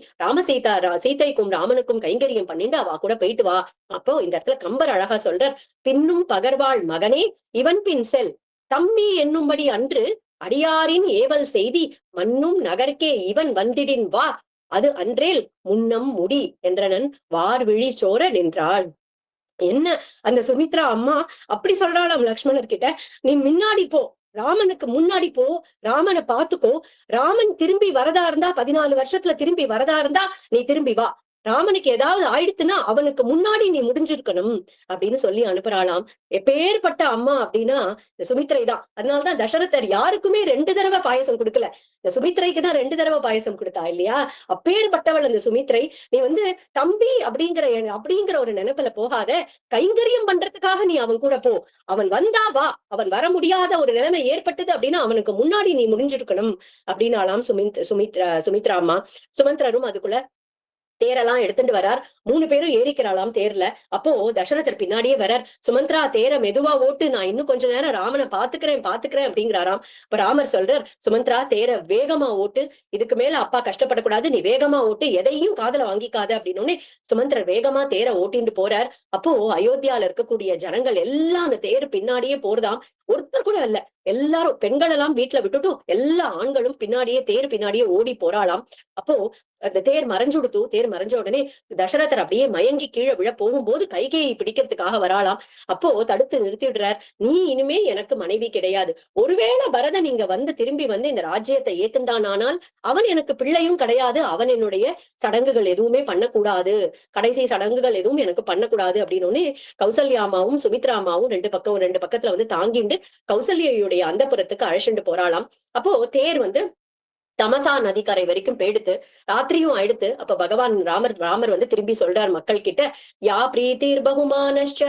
சீதைக்கும் ராமனுக்கும் கைங்கரியம் பண்ணிட்டு அவ கூட போயிட்டு வா. அப்போ இந்த இடத்துல கம்பர் அழகா சொல்றார், பின்னும் பகர்வாள் மகனே இவன் பின் செல், தம்பி என்னும்படி அன்று அடியாரின் ஏவல் செய்தி மன்னும் நகர்க்கே இவன் வந்திடின் வா, அது அன்றேல் முன்னம் முடி என்றனன் வார்விழி சோர நின்றாள். என்ன அந்த சுமித்ரா அம்மா அப்படி சொல்றாளாம் லக்ஷ்மணர் கிட்ட, நீ முன்னாடி போ, ராமனுக்கு முன்னாடி போ, ராமனை பாத்துக்கோ. ராமன் திரும்பி வரதா இருந்தா, 14 வருஷத்துல திரும்பி வரதா இருந்தா நீ திரும்பி வா. ராமனுக்கு ஏதாவது ஆயிடுத்துன்னா அவனுக்கு முன்னாடி நீ முடிஞ்சிருக்கணும் அப்படின்னு சொல்லி அனுப்புறாளாம். எப்பேற்பட்ட அம்மா அப்படின்னா இந்த சுமித்ரை தான். அதனாலதான் தசரதர் யாருக்குமே 2 தடவை பாயசம் கொடுக்கல, இந்த சுமித்ரைக்கு தான் 2 தடவை பாயசம் கொடுத்தா இல்லையா. அப்பேற்பட்டவள் அந்த சுமித்ரை. நீ தம்பி அப்படிங்கிற ஒரு நினைப்புல போகாத, கைங்கரியம் பண்றதுக்காக நீ அவன் கூட போ. அவன் வந்தா வா, அவன் வர முடியாத ஒரு நிலைமை ஏற்பட்டது அப்படின்னா அவனுக்கு முன்னாடி நீ முடிஞ்சிருக்கணும் அப்படின்னாலாம் சுமித்ரா அம்மா. சுமந்திரரும் அதுக்குள்ள தேரெல்லாம் எடுத்துட்டு வரார். 3 பேரும் ஏறிக்கிறாளாம் தேர்ல. அப்போ தசரதர் பின்னாடியே வரார். சுமந்திரா, தேரை மெதுவா ஓட்டு, நான் இன்னும் கொஞ்ச நேரம் ராமனை பாத்துக்கிறேன் அப்படிங்கிறாராம். இப்ப ராமர் சொல்றார், சுமந்திரா தேரை வேகமா ஓட்டு, இதுக்கு மேல அப்பா கஷ்டப்படக்கூடாது, நீ வேகமா ஓட்டு, எதையும் காதுல வாங்கிக்காத அப்படின்னு சுமந்திரர் வேகமா தேரை ஓட்டிட்டு போறார். அப்போ அயோத்தியால இருக்கக்கூடிய ஜனங்கள் எல்லாம் அந்த தேர் பின்னாடியே போறதாம். ஒருத்தர் கூட இல்ல, எல்லாரும் பெண்கள் எல்லாம் வீட்டுல விட்டுட்டும் எல்லா ஆண்களும் தேர் பின்னாடியே ஓடி போறாளாம். அப்போ அந்த தேர் மறைஞ்ச உடனே தசரதர் அப்படியே மயங்கி கீழே விழ போகும்போது கைகேயை பிடிக்கிறதுக்காக வராளாம். அப்போ தடுத்து நிறுத்திடுறார். நீ இனிமே எனக்கு மனைவி கிடையாது. ஒருவேளை பரதன் இங்க திரும்பி இந்த ராஜ்யத்தை ஏத்துண்டானால் அவன் எனக்கு பிள்ளையும் கிடையாது, அவன் என்னுடைய சடங்குகள் எதுவுமே பண்ணக்கூடாது, கடைசி சடங்குகள் எதுவும் எனக்கு பண்ணக்கூடாது அப்படின்னு கௌசல்யாமாவும் சுமித்ராமாவும் 2 பக்கத்துல தாங்கிண்டு கௌசல்யுடைய அந்தப்புறத்துக்கு அழைச்சிட்டு போறாளாம். அப்போ தேர் தமசா நதிக்கரை வரைக்கும் போயிடுத்து, ராத்திரியும் ஆயிடுத்து. அப்ப பகவான் ராமர் திரும்பி சொல்றார் மக்கள் கிட்ட, யா பிரீதிர் பகுமானஷ்ச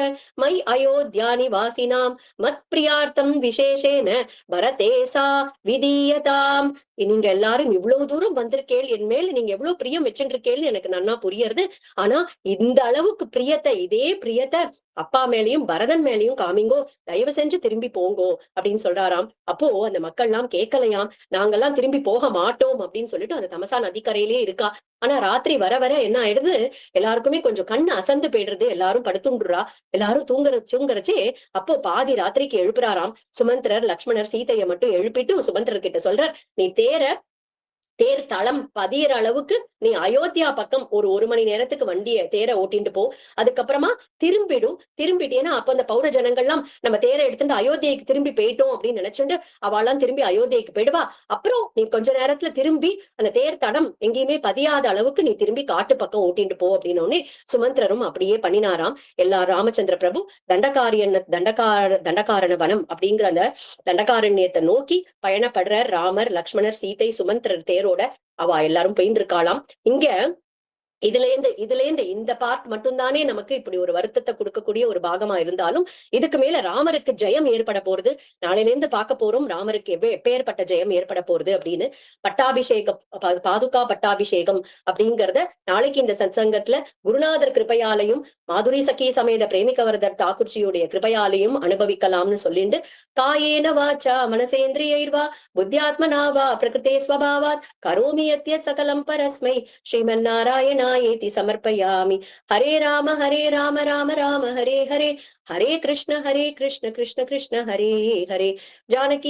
மை அயோத்தியானி வாசினாம் மத் பிரியார்த்தம் விசேஷேன பரதேசா விதீயதாம். நீங்க எல்லாரும் இவ்வளவு தூரம் வந்திருக்கேள், என் மேல நீங்க எவ்வளவு பிரியம் வச்சுருக்கேள்னு எனக்கு நன்னா புரியறது. ஆனா இந்த அளவுக்கு இதே பிரியத்தை அப்பா மேலையும் பரதன் மேலையும் காமிங்கோ, தயவு செஞ்சு திரும்பி போங்கோ அப்படின்னு சொல்றாராம். அப்போ அந்த மக்கள்லாம் கேட்கலையாம், நாங்கெல்லாம் திரும்பி போக மாட்டோம் அப்படின்னு சொல்லிட்டு அந்த தமசா நதிக்கரையிலே இருக்கா. ஆனா ராத்திரி வர வர என்ன ஆயிடுது, எல்லாருக்குமே கொஞ்சம் கண்ணு அசந்து போயிடுறது, எல்லாரும் படுத்துண்டுறா. எல்லாரும் தூங்குறச்சே அப்போ பாதி ராத்திரிக்கு எழுப்புறாராம். சுமந்திரர் லக்ஷ்மணர் சீதையை மட்டும் எழுப்பிட்டு சுமந்திரர் கிட்ட சொல்றார், நீ தேர் தளம் பதியிற அளவுக்கு நீ அயோத்தியா பக்கம் ஒரு மணி நேரத்துக்கு தேரை ஓட்டிட்டு போ. அதுக்கப்புறமா திரும்பிட்டேன்னா அப்ப அந்த பௌர ஜனங்கள்லாம் நம்ம தேரை எடுத்துட்டு அயோத்தியைக்கு திரும்பி போயிட்டோம் அப்படின்னு நினைச்சுட்டு அவெல்லாம் திரும்பி அயோத்தியைக்கு போயிடுவா. அப்புறம் நீ கொஞ்ச நேரத்துல திரும்பி அந்த தேர் தடம் எங்கேயுமே பதியாத அளவுக்கு நீ திரும்பி காட்டு பக்கம் ஓட்டிட்டு போ அப்படின்னு சுமந்திரரும் அப்படியே பண்ணினாராம். எல்லா ராமச்சந்திர பிரபு தண்டகாரண வனம் அப்படிங்கிற அந்த தண்டகாரண்யத்தை நோக்கி பயணப்படுறார். ராமர், லக்ஷ்மணர், சீதை, சுமந்திரர் தேரோட அவ எல்லாரும் போயிட்டு இருக்காளாம். இங்க இதுல இருந்து இந்த பார்ட் மட்டும்தானே நமக்கு இப்படி ஒரு வருத்தத்தை கொடுக்கக்கூடிய ஒரு பாகமா இருந்தாலும், இதுக்கு மேல ராமருக்கு ஜெயம் ஏற்பட போறது. நாளையில இருந்து பார்க்க போறோம் ராமருக்கு எப்பேற்பட்ட ஜெயம் ஏற்பட போறது அப்படின்னு. பட்டாபிஷேகம், பாதுகா பட்டாபிஷேகம் அப்படிங்கறத நாளைக்கு இந்த சத்சங்கத்துல குருநாதர் கிருபையாலையும் மாதுரி சகி சமேத பிரேமிகவர்தர் தாக்குர்ஜியுடைய கிருபையாலையும் அனுபவிக்கலாம்னு சொல்லிட்டு, காயேன வாச்சா மனசேந்திரியைர்வா புத்தியாத்மனாவா பிரகிருதே ஸ்வபாவாத் கரோமி யத்யத் சகலம் பரஸ்மை ஸ்ரீமன் நாராயண ஏதி சமர்ப்பயாமி. ஹரே ராம ராம ராம ஹரே ஹரே, ஹரே கிருஷ்ண கிருஷ்ண கிருஷ்ண ஹரே ஹரே. ஜானகி